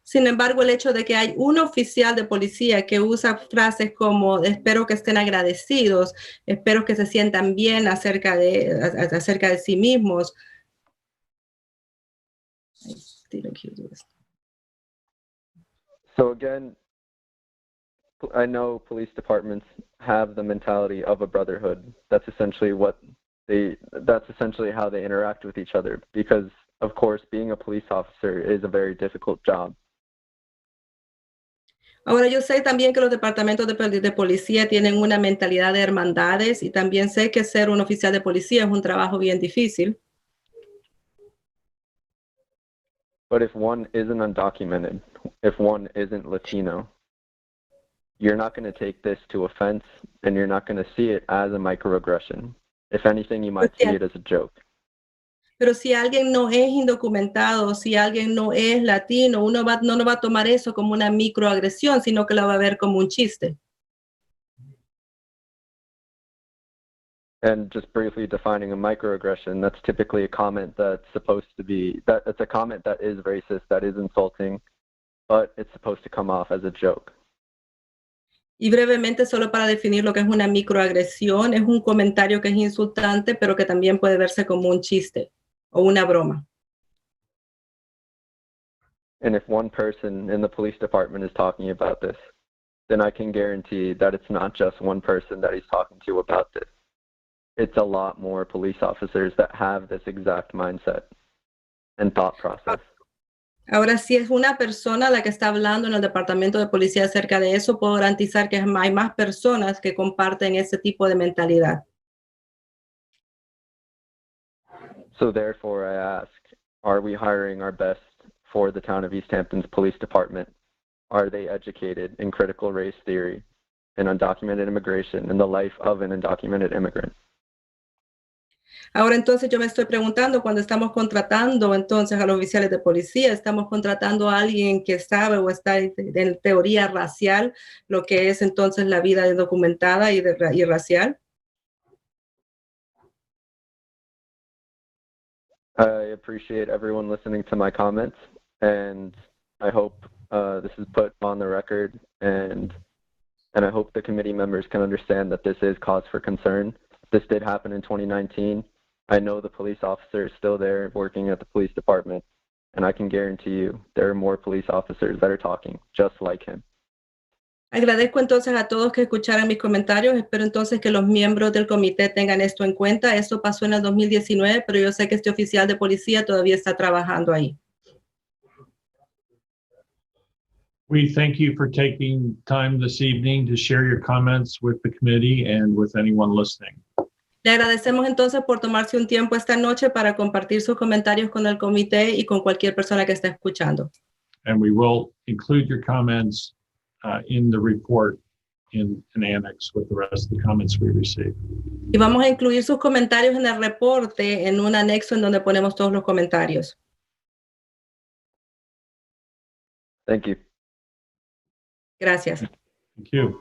Sin embargo, el hecho de que hay un oficial de policía que usa frases como espero que estén agradecidos, espero que se sientan bien acerca de sí mismos. So again, I know police departments have the mentality of a brotherhood. That's essentially how they interact with each other because, of course, being a police officer is a very difficult job. Ahora, yo sé también que los departamentos de policía tienen una mentalidad de hermandades y también sé que ser un oficial de policía es un trabajo bien difícil. But if one isn't undocumented, if one isn't Latino, you're not going to take this to offense, and you're not going to see it as a microaggression. If anything, you might see it as a joke. Pero si alguien no es indocumentado, si alguien no es latino, no va a tomar eso como una microagresión, sino que la va a ver como un chiste. And just briefly defining a microaggression, that's typically a comment that's supposed to be, it's a comment that is racist, that is insulting, but it's supposed to come off as a joke. Y brevemente, solo para definir lo que es una microagresión, es un comentario que es insultante, pero que también puede verse como un chiste o una broma. And if one person in the police department is talking about this, then I can guarantee that it's not just one person that he's talking to about this. It's a lot more police officers that have this exact mindset and thought process. Ahora, si es una persona la que está hablando en el departamento de policía acerca de eso, puedo garantizar que hay más personas que comparten ese tipo de mentalidad. So therefore, I ask, are we hiring our best for the town of East Hampton's police department? Are they educated in critical race theory and undocumented immigration and the life of an undocumented immigrant? Ahora entonces yo me estoy preguntando, cuando estamos contratando entonces a los oficiales de policía, estamos contratando a alguien que sabe o está en teoría racial, lo que es entonces la vida indocumentada y racial. I appreciate everyone listening to my comments, and I hope this is put on the record, and I hope the committee members can understand that this is cause for concern. This did happen in 2019. I know the police officer is still there working at the police department, and I can guarantee you there are more police officers that are talking just like him. Agradezco entonces a todos que escucharan mis comentarios. Espero entonces que los miembros del comité tengan esto en cuenta. Esto pasó en el 2019, pero yo sé que este oficial de policía todavía está trabajando ahí. We thank you for taking time this evening to share your comments with the committee and with anyone listening. Le agradecemos entonces por tomarse un tiempo esta noche para compartir sus comentarios con el comité y con cualquier persona que esté escuchando. And we will include your comments in the report in an annex with the rest of the comments we receive. Y vamos a incluir sus comentarios en el reporte en un anexo en donde ponemos todos los comentarios. Thank you. Gracias. Thank you.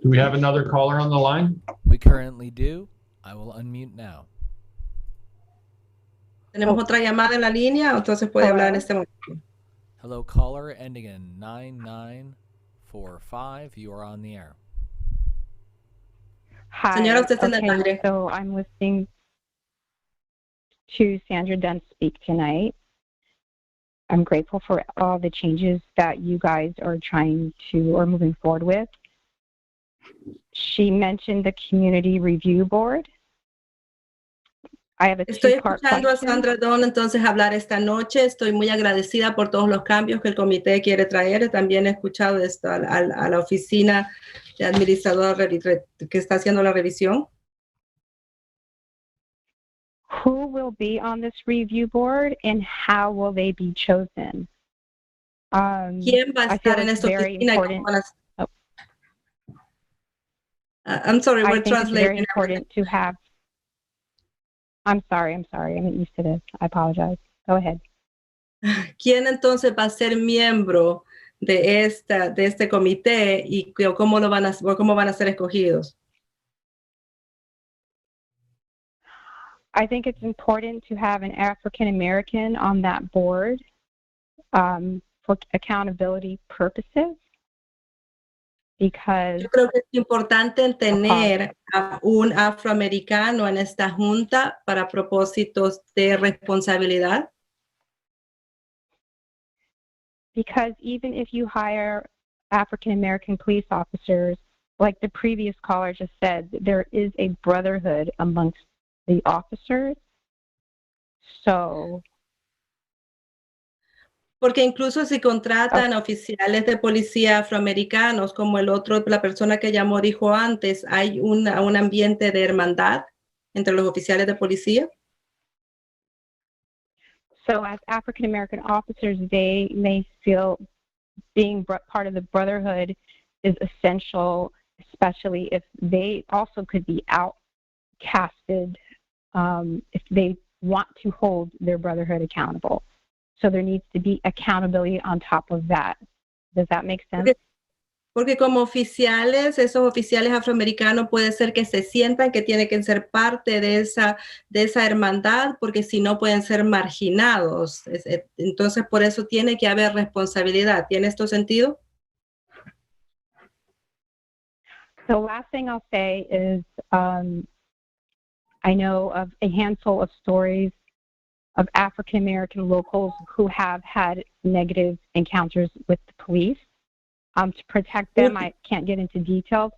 Do we have another caller on the line? We currently do. I will unmute now. Tenemos otra llamada en la línea, entonces puede hablar en este momento. Hello, caller ending in 9945. You are on the air. Hi. Señora, usted está en el aire. So I'm listening to Sandra Dunn speak tonight. I'm grateful for all the changes that you guys are trying to or moving forward with. She mentioned the community review board. I have a Estoy two-part escuchando a question. Sandra Dunn entonces hablar esta noche. Estoy muy agradecida por todos los cambios que el comité quiere traer. También he escuchado esto a la oficina de administrador que está haciendo la revisión. Who will be on this review board and how will they be chosen? ¿Quién va a I feel estar en it's esta very oficina? important. I'm sorry, I we're think it's very translating. important to have. I'm sorry. I'm not used to this. I apologize. Go ahead. ¿Quién entonces va a ser miembro de este comité y cómo van a ser escogidos? I think it's important to have an African American on that board for accountability purposes. Because Yo creo que es importante tener a un afroamericano en esta junta para propósitos de responsabilidad. Because even if you hire African American police officers, like the previous caller just said, there is a brotherhood amongst the officers. So, porque incluso si contratan oficiales de policía afroamericanos, como la persona que llamó dijo antes, hay un ambiente de hermandad entre los oficiales de policía. So as African American officers, they may feel being part of the brotherhood is essential, especially if they also could be outcasted if they want to hold their brotherhood accountable. So there needs to be accountability on top of that. Does that make sense? Porque como oficiales, esos oficiales afroamericanos puede ser que se sientan que tienen que ser parte de esa hermandad, porque si no pueden ser marginados. Entonces, por eso tiene que haber responsabilidad. ¿Tiene esto sentido? The last thing I'll say is I know of a handful of stories of African-American locals who have had negative encounters with the police. To protect them, I can't get into details,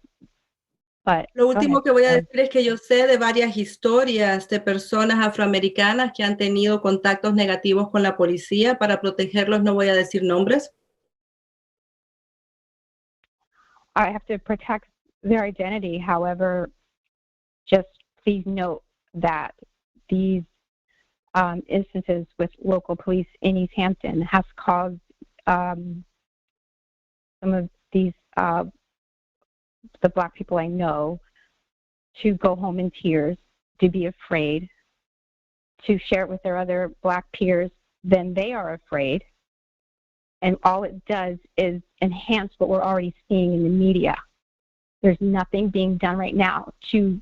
but Lo último que voy a decir es que yo sé de varias historias de personas afroamericanas que han tenido contactos negativos con la policía. Para protegerlos no voy a decir nombres. I have to protect their identity. However, just please note that these instances with local police in East Hampton has caused some of these, the Black people I know, to go home in tears, to be afraid, to share it with their other Black peers, then they are afraid. And all it does is enhance what we're already seeing in the media. There's nothing being done right now to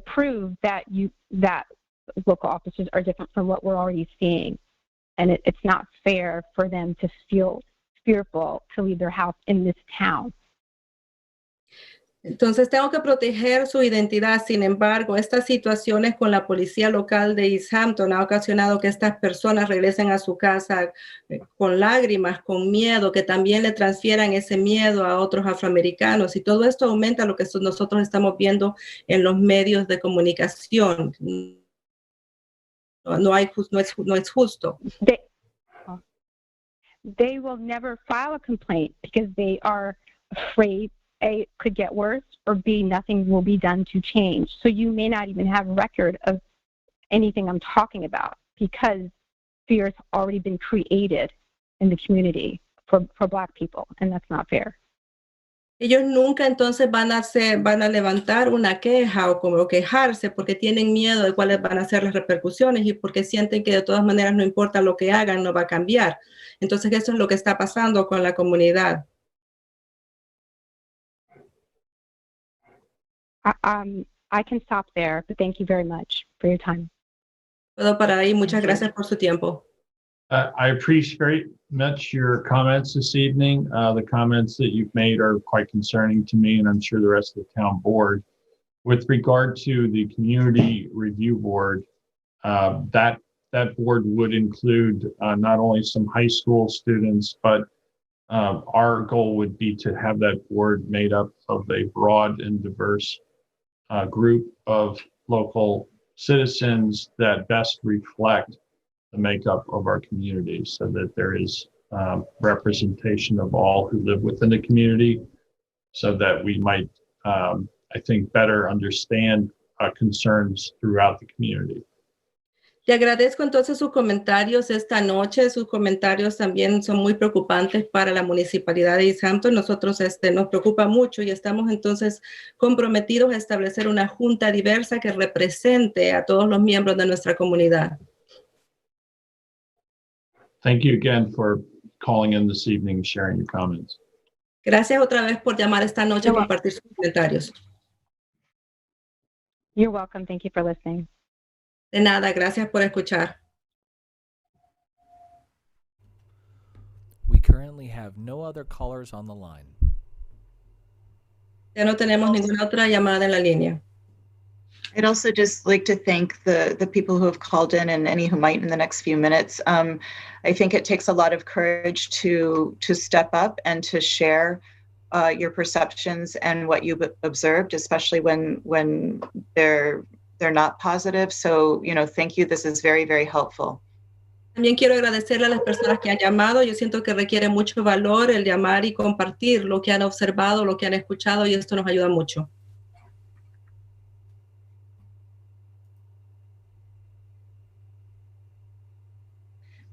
prove that that local officers are different from what we're already seeing. And it's not fair for them to feel fearful to leave their house in this town. Entonces tengo que proteger su identidad. Sin embargo, estas situaciones con la policía local de East Hampton ha ocasionado que estas personas regresen a su casa con lágrimas, con miedo, que también le transfieran ese miedo a otros afroamericanos. Y todo esto aumenta lo que nosotros estamos viendo en los medios de comunicación. No es justo. They will never file a complaint because they are afraid A, it could get worse, or B, nothing will be done to change. So you may not even have record of anything I'm talking about because fear has already been created in the community for Black people, and that's not fair. Ellos nunca entonces van a levantar una queja o como quejarse porque tienen miedo de cuáles van a ser las repercusiones y porque sienten que de todas maneras no importa lo que hagan, no va a cambiar. Entonces eso es lo que está pasando con la comunidad. I can stop there, but thank you very much for your time. Puedo parar ahí. Muchas gracias por su tiempo. I appreciate very much your comments this evening. The comments that you've made are quite concerning to me, and I'm sure the rest of the town board. With regard to the community review board, that board would include not only some high school students, but our goal would be to have that board made up of a broad and diverse group of local citizens that best reflect the makeup of our community, so that there is representation of all who live within the community, so that we might, I think, better understand concerns throughout the community. Le agradezco entonces sus comentarios esta noche. Sus comentarios también son muy preocupantes para la municipalidad de East Hampton. Nosotros nos preocupa mucho y estamos entonces comprometidos a establecer una junta diversa que represente a todos los miembros de nuestra comunidad. Thank you again for calling in this evening and sharing your comments. Gracias otra vez por llamar esta noche y compartir sus comentarios. You're welcome. Thank you for listening. De nada, gracias por escuchar. We currently have no other callers on the line. Ya no tenemos ninguna otra llamada en la línea. I'd also just like to thank the people who have called in and any who might in the next few minutes. I think it takes a lot of courage to step up and to share your perceptions and what you've observed, especially when they're not positive. So, thank you. This is very, very helpful. También quiero agradecerle a las personas que han llamado. Yo siento que requiere mucho valor el llamar y compartir lo que han observado, lo que han escuchado, y esto nos ayuda mucho.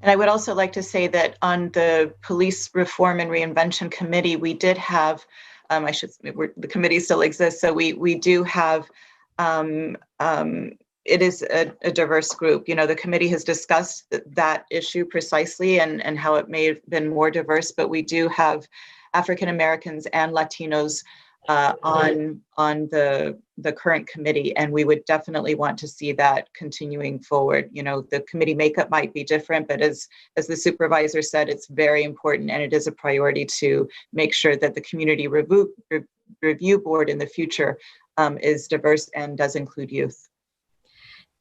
And I would also like to say that on the Police Reform and Reinvention Committee, we did have, the committee still exists, so we do have, it is a diverse group. You know, the committee has discussed that issue precisely and how it may have been more diverse, but we do have African Americans and Latinos on the current committee, and we would definitely want to see that continuing forward. You know, the committee makeup might be different, but as the supervisor said, it's very important and it is a priority to make sure that the community review board in the future is diverse and does include youth.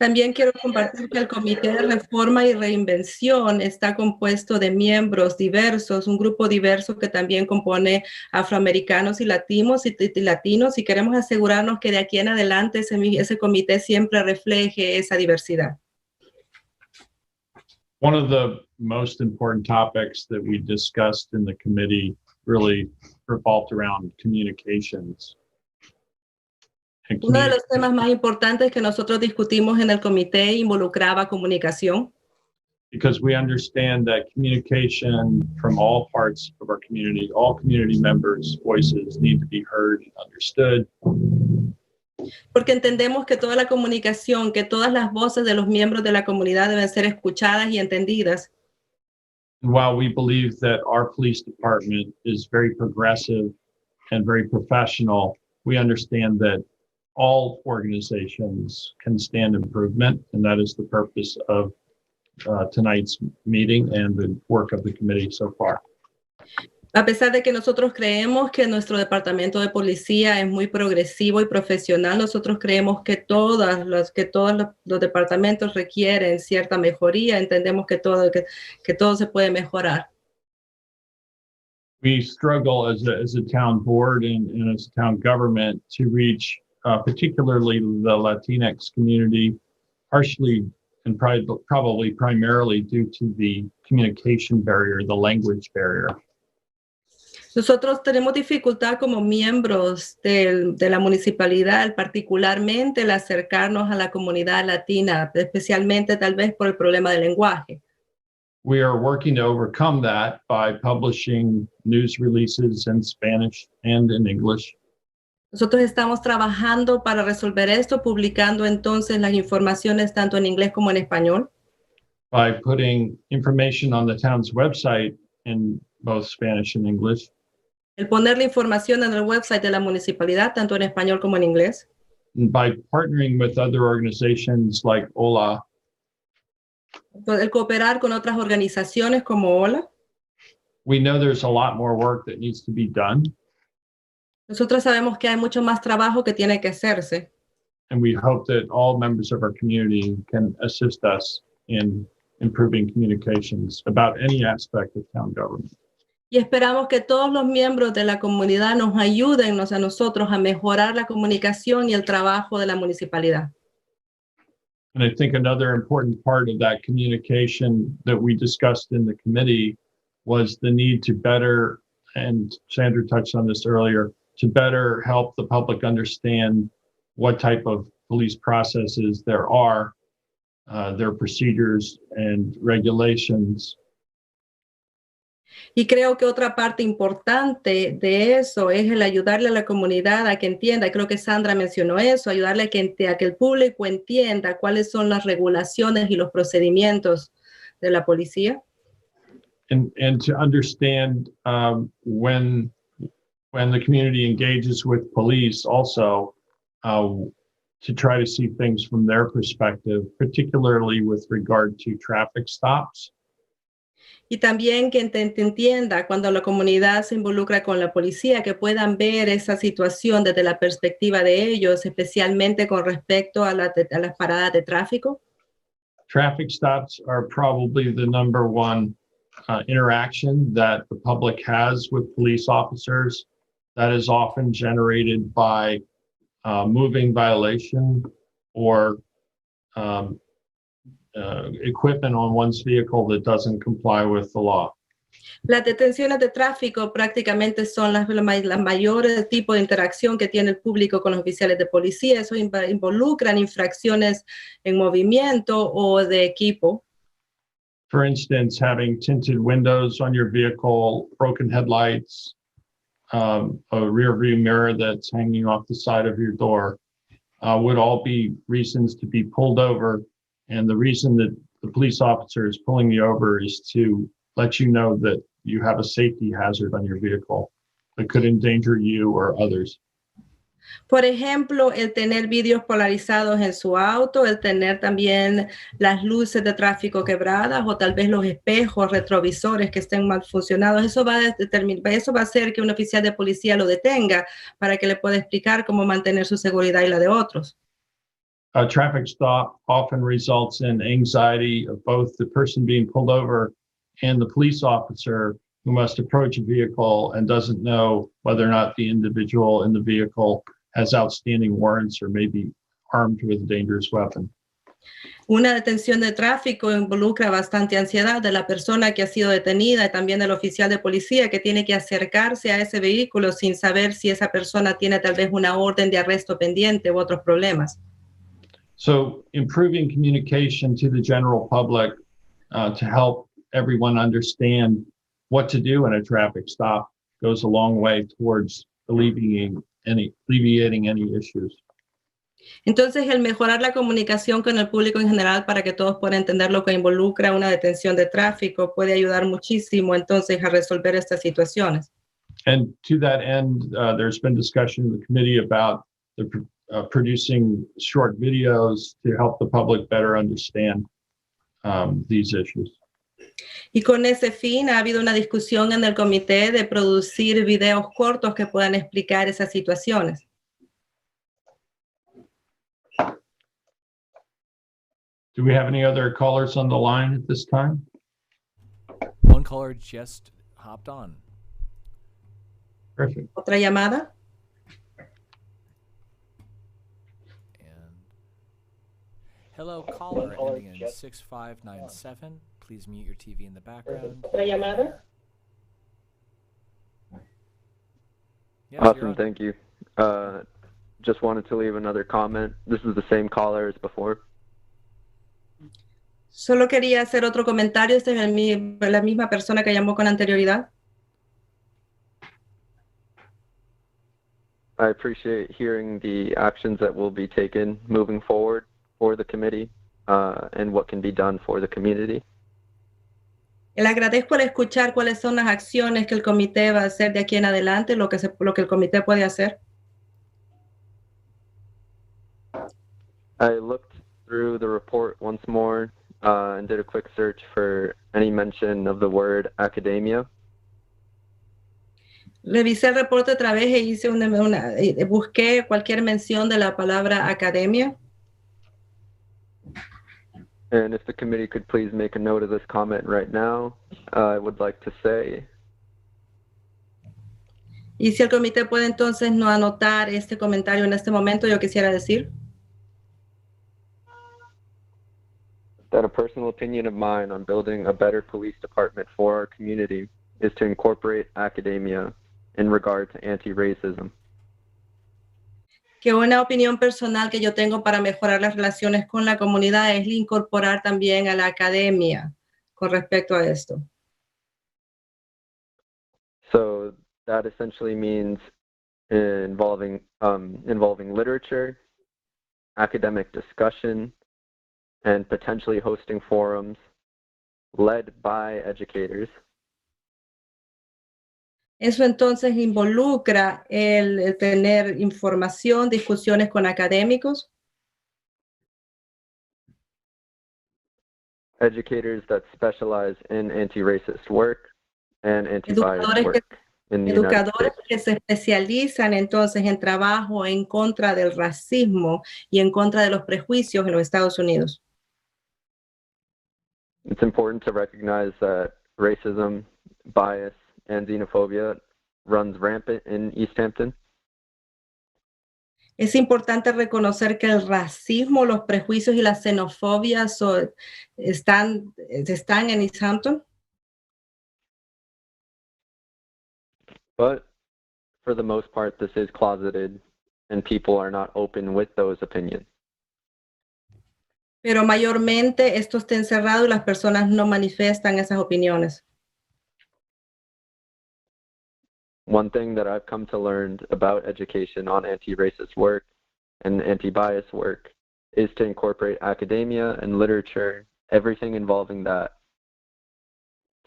También quiero compartir que el Comité de Reforma y Reinvención está compuesto de miembros diversos, un grupo diverso que también compone afroamericanos y latinos, y queremos asegurarnos que de aquí en adelante ese comité siempre refleje esa diversidad. One of the most important topics that we discussed in the committee really revolved around communications. Uno de los temas más importantes que nosotros discutimos en el comité involucraba comunicación. Because we understand that communication from all parts of our community, all community members' voices need to be heard and understood. Porque entendemos que toda la comunicación, que todas las voces de los miembros de la comunidad deben ser escuchadas y entendidas. And while we believe that our police department is very progressive and very professional, we understand that all organizations can stand improvement, and that is the purpose of tonight's meeting and the work of the committee so far. A pesar de que nosotros creemos que nuestro departamento de policía es muy progresivo y profesional, nosotros creemos que todos los departamentos requieren cierta mejoría. Entendemos que todo se puede mejorar. We struggle as a town board and as a town government to reach particularly the Latinx community, partially and probably primarily due to the communication barrier, the language barrier. Nosotros tenemos dificultad como miembros de la municipalidad, particularmente el acercarnos a la comunidad latina, especialmente tal vez por el problema del lenguaje. We are working to overcome that by publishing news releases in Spanish and in English. Nosotros estamos trabajando para resolver esto, publicando entonces las informaciones tanto en inglés como en español. By putting information on the town's website in both Spanish and English. El poner la información en el website de la municipalidad, tanto en español como en inglés. And by partnering with other organizations like OLA. El cooperar con otras organizaciones como OLA. We know there's a lot more work that needs to be done. Nosotros sabemos que hay mucho más trabajo que tiene que hacerse. And we hope that all members of our community can assist us in improving communications about any aspect of town government. Y esperamos que todos los miembros de la comunidad nos ayuden a nosotros a mejorar la comunicación y el trabajo de la municipalidad. And I think another important part of that communication that we discussed in the committee was the need to better, and Sandra touched on this earlier, to better help the public understand what type of police processes there are, their procedures and regulations. Y creo que otra parte importante de eso es el ayudarle a la comunidad a que entienda, y creo que Sandra mencionó eso, ayudarle a que el público entienda cuáles son las regulaciones y los procedimientos de la policía. And to understand when the community engages with police also, to try to see things from their perspective, particularly with regard to traffic stops. Y también que entienda cuando la comunidad se involucra con la policía, que puedan ver esa situación desde la perspectiva de ellos, especialmente con respecto a las paradas de tráfico. Traffic stops are probably the number one interaction that the public has with police officers. That is often generated by moving violation or equipment on one's vehicle that doesn't comply with the law. Las detenciones de tráfico prácticamente son las mayores tipos de interacción que tiene el público con los oficiales de policía. Eso involucran infracciones en movimiento o de equipo. For instance, having tinted windows on your vehicle, broken headlights, a rear view mirror that's hanging off the side of your door, would all be reasons to be pulled over. And the reason that the police officer is pulling you over is to let you know that you have a safety hazard on your vehicle that could endanger you or others. Por ejemplo, el tener vidrios polarizados en su auto, el tener también las luces de tráfico quebradas o tal vez los espejos retrovisores que estén mal funcionados, eso va a hacer que un oficial de policía lo detenga para que le pueda explicar cómo mantener su seguridad y la de otros. A traffic stop often results in anxiety of both the person being pulled over and the police officer who must approach a vehicle and doesn't know whether or not the individual in the vehicle has outstanding warrants or may be armed with a dangerous weapon. Una detención de tráfico involucra bastante ansiedad de la persona que ha sido detenida y también del oficial de policía que tiene que acercarse a ese vehículo sin saber si esa persona tiene tal vez una orden de arresto pendiente u otros problemas. So improving communication to the general public to help everyone understand what to do in a traffic stop goes a long way towards alleviating any issues. Entonces, el mejorar la comunicación con el público en general para que todos puedan entender lo que involucra una detención de tráfico puede ayudar muchísimo entonces a resolver estas situaciones. And to that end, there's been discussion in the committee about producing short videos to help the public better understand these issues. Y con ese fin ha habido una discusión en el comité de producir videos cortos que puedan explicar esas situaciones. Do we have any other callers on the line at this time? One caller just hopped on. Perfect. ¿Otra llamada? And hello, caller ending in 6597. Please mute your TV in the background. ¿Otra llamada? Yes, you're Awesome, on. thank you. Just wanted to leave another comment. This is the same caller as before. Solo quería hacer otro comentario. Esta es la misma persona que llamó con anterioridad. I appreciate hearing the actions that will be taken moving forward for the committee and what can be done for the community. Le agradezco al escuchar cuáles son las acciones que el comité va a hacer de aquí en adelante, lo que el comité puede hacer. I looked through the report once more and did a quick search for any mention of the word academia. Revisé el reporte otra vez e hice busqué cualquier mención de la palabra academia. And if the committee could please make a note of this comment right now, I would like to say Y si el comité puede entonces no anotar este comentario en este momento, yo quisiera decir that a personal opinion of mine on building a better police department for our community is to incorporate academia in regard to anti-racism. que una opinión personal que yo tengo para mejorar las relaciones con la comunidad es incorporar también a la academia con respecto a esto. So that essentially means involving literature, academic discussion, and potentially hosting forums led by educators. Eso entonces involucra el tener información, discusiones con académicos, Educators that specialize in anti-racist work and anti-bias Educadores work in the United educadores States. que se especializan entonces en trabajo en contra del racismo y en contra de los prejuicios en los Estados Unidos. It's important to recognize that racism, bias, and xenophobia runs rampant in East Hampton. Es importante reconocer que el racismo, los prejuicios y la xenofobia están en East Hampton, But for the most part, this is closeted and people are not open with those opinions. Pero mayormente esto está encerrado y las personas no manifiestan esas opiniones. One thing that I've come to learn about education on anti-racist work and anti-bias work is to incorporate academia and literature, everything involving that,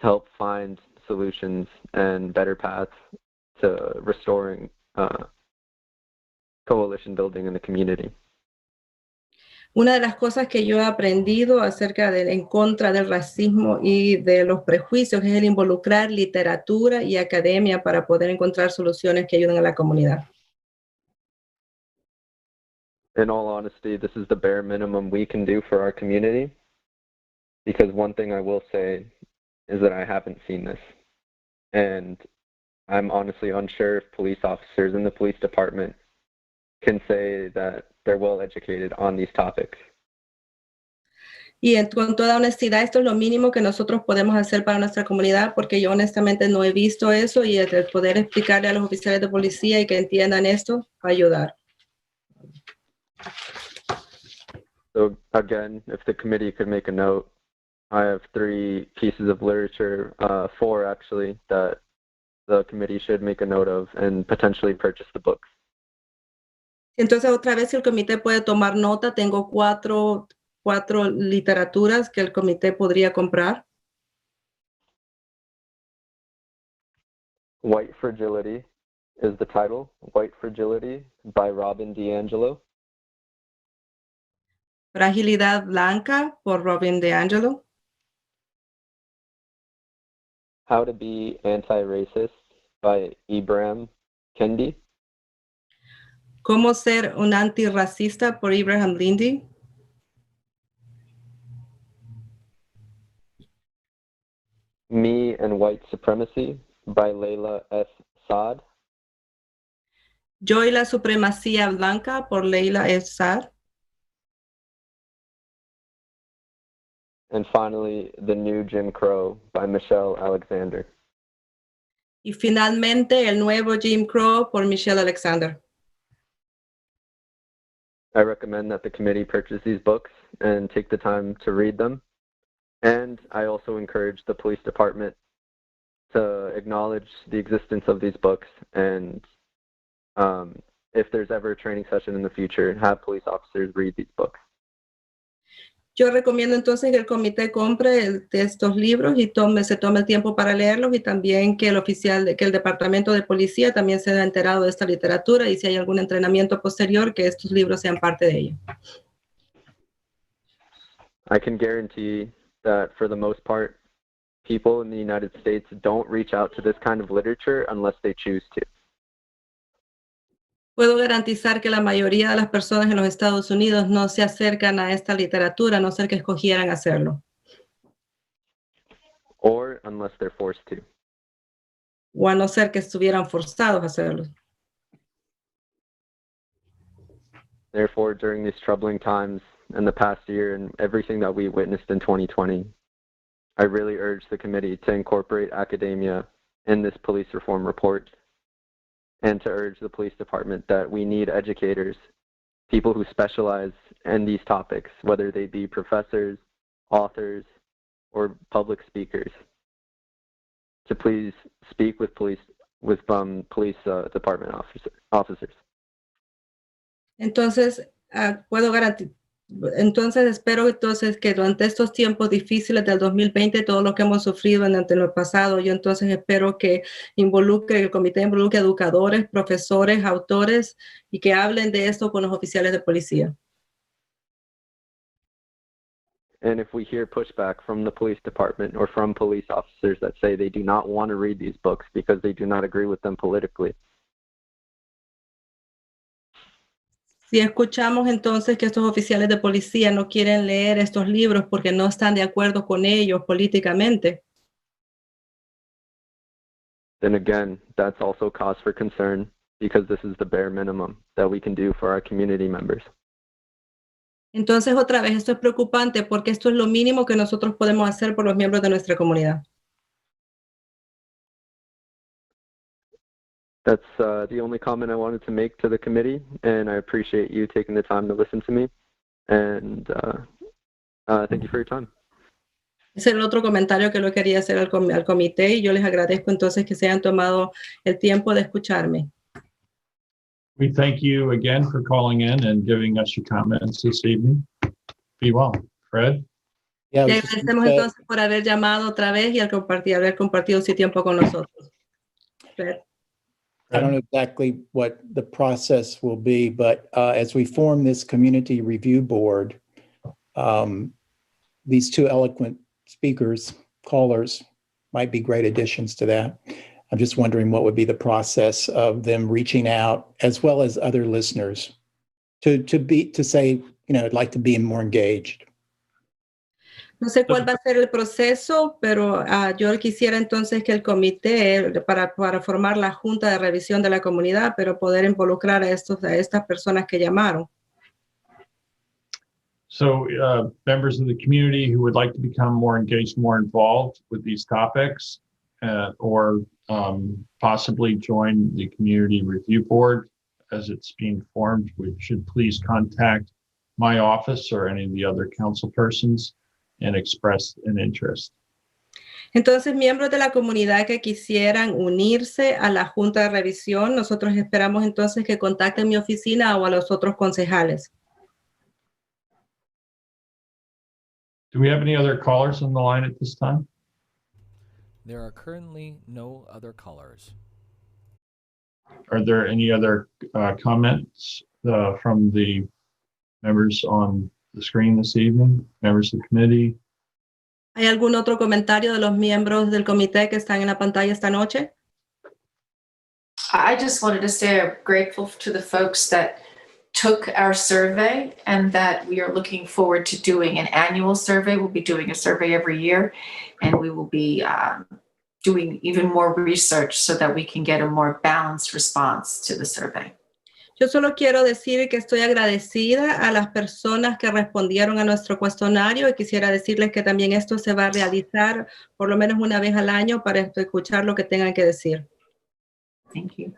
to help find solutions and better paths to restoring coalition building in the community. Una de las cosas que yo he aprendido acerca en contra del racismo y de los prejuicios es el involucrar literatura y academia para poder encontrar soluciones que ayuden a la comunidad. In all honesty, this is the bare minimum we can do for our community, because one thing I will say is that I haven't seen this, and I'm honestly unsure if police officers in the police department can say that they're well educated on these topics. Y con toda honestidad, esto es lo mínimo que nosotros podemos hacer para nuestra comunidad, porque yo honestamente no he visto eso, y el poder explicarle a los oficiales de policía y que entiendan esto va a ayudar. So again, if the committee could make a note, I have 3 pieces of literature, 4 actually, that the committee should make a note of and potentially purchase the books. Entonces, otra vez, si el comité puede tomar nota, tengo cuatro literaturas que el comité podría comprar. White Fragility is the title. White Fragility by Robin DiAngelo. Fragilidad Blanca por Robin DiAngelo. How to Be Anti-Racist by Ibram Kendi. Cómo ser un antirracista por Ibrahim Lindy. Me and White Supremacy by Layla S. Saad. Yo y la supremacía blanca por Layla S. Saad. And finally, The New Jim Crow by Michelle Alexander. Y finalmente, El Nuevo Jim Crow por Michelle Alexander. I recommend that the committee purchase these books and take the time to read them. And I also encourage the police department to acknowledge the existence of these books, and if there's ever a training session in the future, have police officers read these books. Yo recomiendo entonces que el comité compre estos libros y se tome el tiempo para leerlos, y también que el departamento de policía también se haya enterado de esta literatura, y si hay algún entrenamiento posterior, que estos libros sean parte de ello. I can guarantee that for the most part, people in the United States don't reach out to this kind of literature unless they choose to. Puedo garantizar que la mayoría de las personas en los Estados Unidos no se acercan a esta literatura, a no ser que escogieran hacerlo. Or unless they're forced to. O a no ser que estuvieran forzados a hacerlo. Therefore, during these troubling times in the past year and everything that we witnessed in 2020, I really urge the committee to incorporate academia in this police reform report, and to urge the police department that we need educators, people who specialize in these topics, whether they be professors, authors, or public speakers, to please speak with police department officers. Entonces, entonces espero entonces que durante estos tiempos difíciles del 2020, todo lo que hemos sufrido en el pasado, yo entonces espero que el comité involucre educadores, profesores, autores, y que hablen de esto con los oficiales de policía. And if we hear pushback from the police department or from police officers that say they do not want to read these books because they do not agree with them politically, si escuchamos entonces que estos oficiales de policía no quieren leer estos libros porque no están de acuerdo con ellos políticamente, then again, that's also cause for concern, because this is the bare minimum that we can do for our community members. entonces otra vez esto es preocupante, porque esto es lo mínimo que nosotros podemos hacer por los miembros de nuestra comunidad. That's the only comment I wanted to make to the committee, and I appreciate you taking the time to listen to me. And Thank you for your time. Ese es el otro comentario que lo quería hacer al comité y yo les agradezco entonces que se hayan tomado el tiempo de escucharme. We thank you again for calling in and giving us your comments this evening. Be well. Fred? Yeah, I Le was just agradecemos gonna say- entonces por haber llamado otra vez y haber compartido su tiempo con nosotros. Fred. I don't know exactly what the process will be, but as we form this community review board, these two eloquent speakers, callers, might be great additions to that. I'm just wondering what would be the process of them reaching out, as well as other listeners, to say, I'd like to be more engaged. No sé cuál va a ser el proceso, pero yo quisiera entonces que el comité, para formar la junta de revisión de la comunidad, pero poder involucrar a estas personas que llamaron. So members of the community who would like to become more engaged, more involved with these topics, or possibly join the community review board as it's being formed, we should please contact my office or any of the other council persons and express an interest. Entonces, miembros de la comunidad que quisieran unirse a la junta de revisión, nosotros esperamos entonces que contacten mi oficina o a los otros concejales. Do we have any other callers on the line at this time? There are currently no other callers. Are there any other comments from the members on the screen this evening, members of the committee? ¿Hay algún otro comentario de los miembros del comité que están en la pantalla esta noche? I just wanted to say I'm grateful to the folks that took our survey and that we are looking forward to doing an annual survey. We'll be doing a survey every year, and we will be doing even more research so that we can get a more balanced response to the survey. Yo solo quiero decir que estoy agradecida a las personas que respondieron a nuestro cuestionario y quisiera decirles que también esto se va a realizar por lo menos una vez al año para escuchar lo que tengan que decir. Thank you.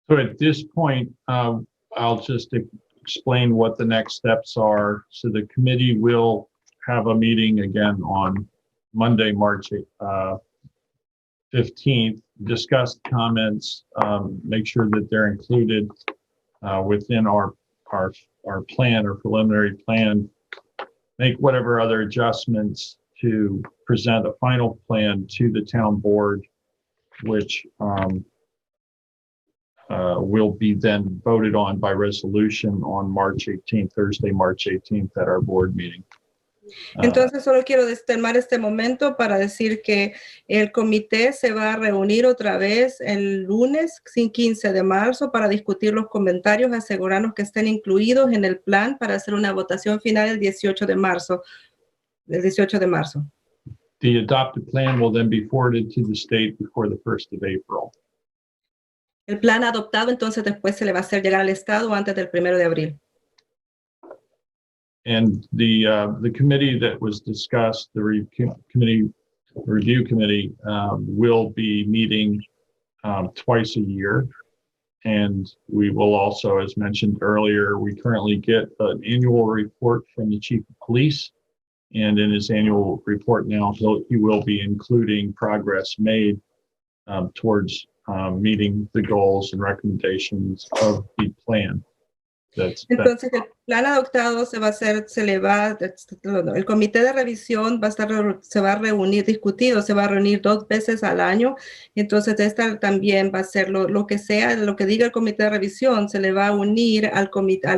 So at this point, I'll just explain what the next steps are. So the committee will have a meeting again on Monday, March 15th, discuss comments, make sure that they're included within our plan or preliminary plan, make whatever other adjustments to present a final plan to the town board, which will be then voted on by resolution on March 18th, Thursday, March 18th at our board meeting. Entonces solo quiero tomar este momento para decir que el comité se va a reunir otra vez el lunes 15 de marzo para discutir los comentarios, asegurarnos que estén incluidos en el plan para hacer una votación final el 18 de marzo. The adopted plan will then be forwarded to the state before the 1st of April. El plan adoptado entonces después se le va a hacer llegar al Estado antes del 1 de abril. And the committee that was discussed, the review committee, will be meeting twice a year. And we will also, as mentioned earlier, we currently get an annual report from the chief of police. And in his annual report now, he will be including progress made towards meeting the goals and recommendations of the plan. Entonces el plan adoptado el comité de revisión se va a reunir, se va a reunir 2 veces al año. Entonces esta también va a ser lo que sea, lo que diga el comité de revisión, se le va a unir al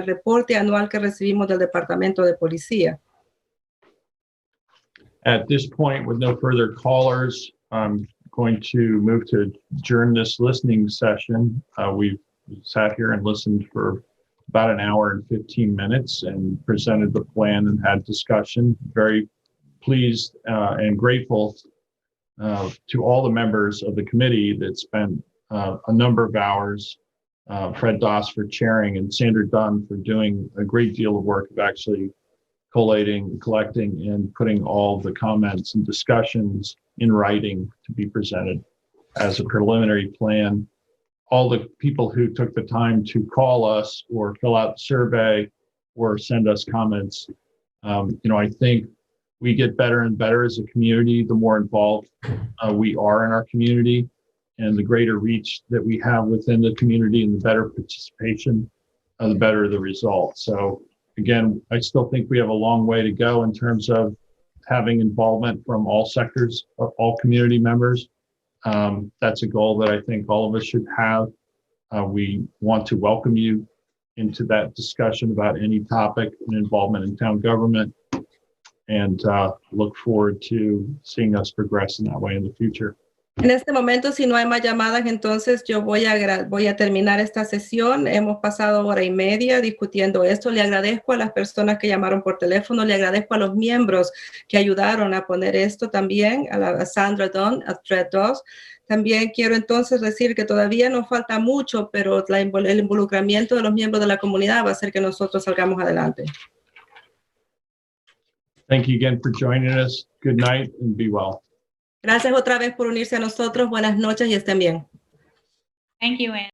reporte anual que recibimos del Departamento de Policía. At this point, with no further callers, I'm going to move to adjourn this listening session. We've sat here and listened for about an hour and 15 minutes and presented the plan and had discussion. Very pleased and grateful to all the members of the committee that spent a number of hours. Fred Doss for chairing and Sandra Dunn for doing a great deal of work of actually collating, collecting, and putting all the comments and discussions in writing to be presented as a preliminary plan. All the people who took the time to call us or fill out the survey or send us comments I think we get better and better as a community the more involved we are in our community, and the greater reach that we have within the community and the better participation, the better the result. So again, I still think we have a long way to go in terms of having involvement from all sectors, all community members. That's a goal that I think all of us should have. We want to welcome you into that discussion about any topic and involvement in town government, and look forward to seeing us progress in that way in the future. En este momento, si no hay más llamadas, entonces yo voy a terminar esta sesión. Hemos pasado 1:30 discutiendo esto. Le agradezco a las personas que llamaron por teléfono, le agradezco a los miembros que ayudaron a poner esto también, a Sandra Dunn, a Thread 2. También quiero entonces decir que todavía nos falta mucho, pero el involucramiento de los miembros de la comunidad va a hacer que nosotros salgamos adelante. Thank you again for joining us. Good night and be well. Gracias otra vez por unirse a nosotros. Buenas noches y estén bien. Thank you, Anne.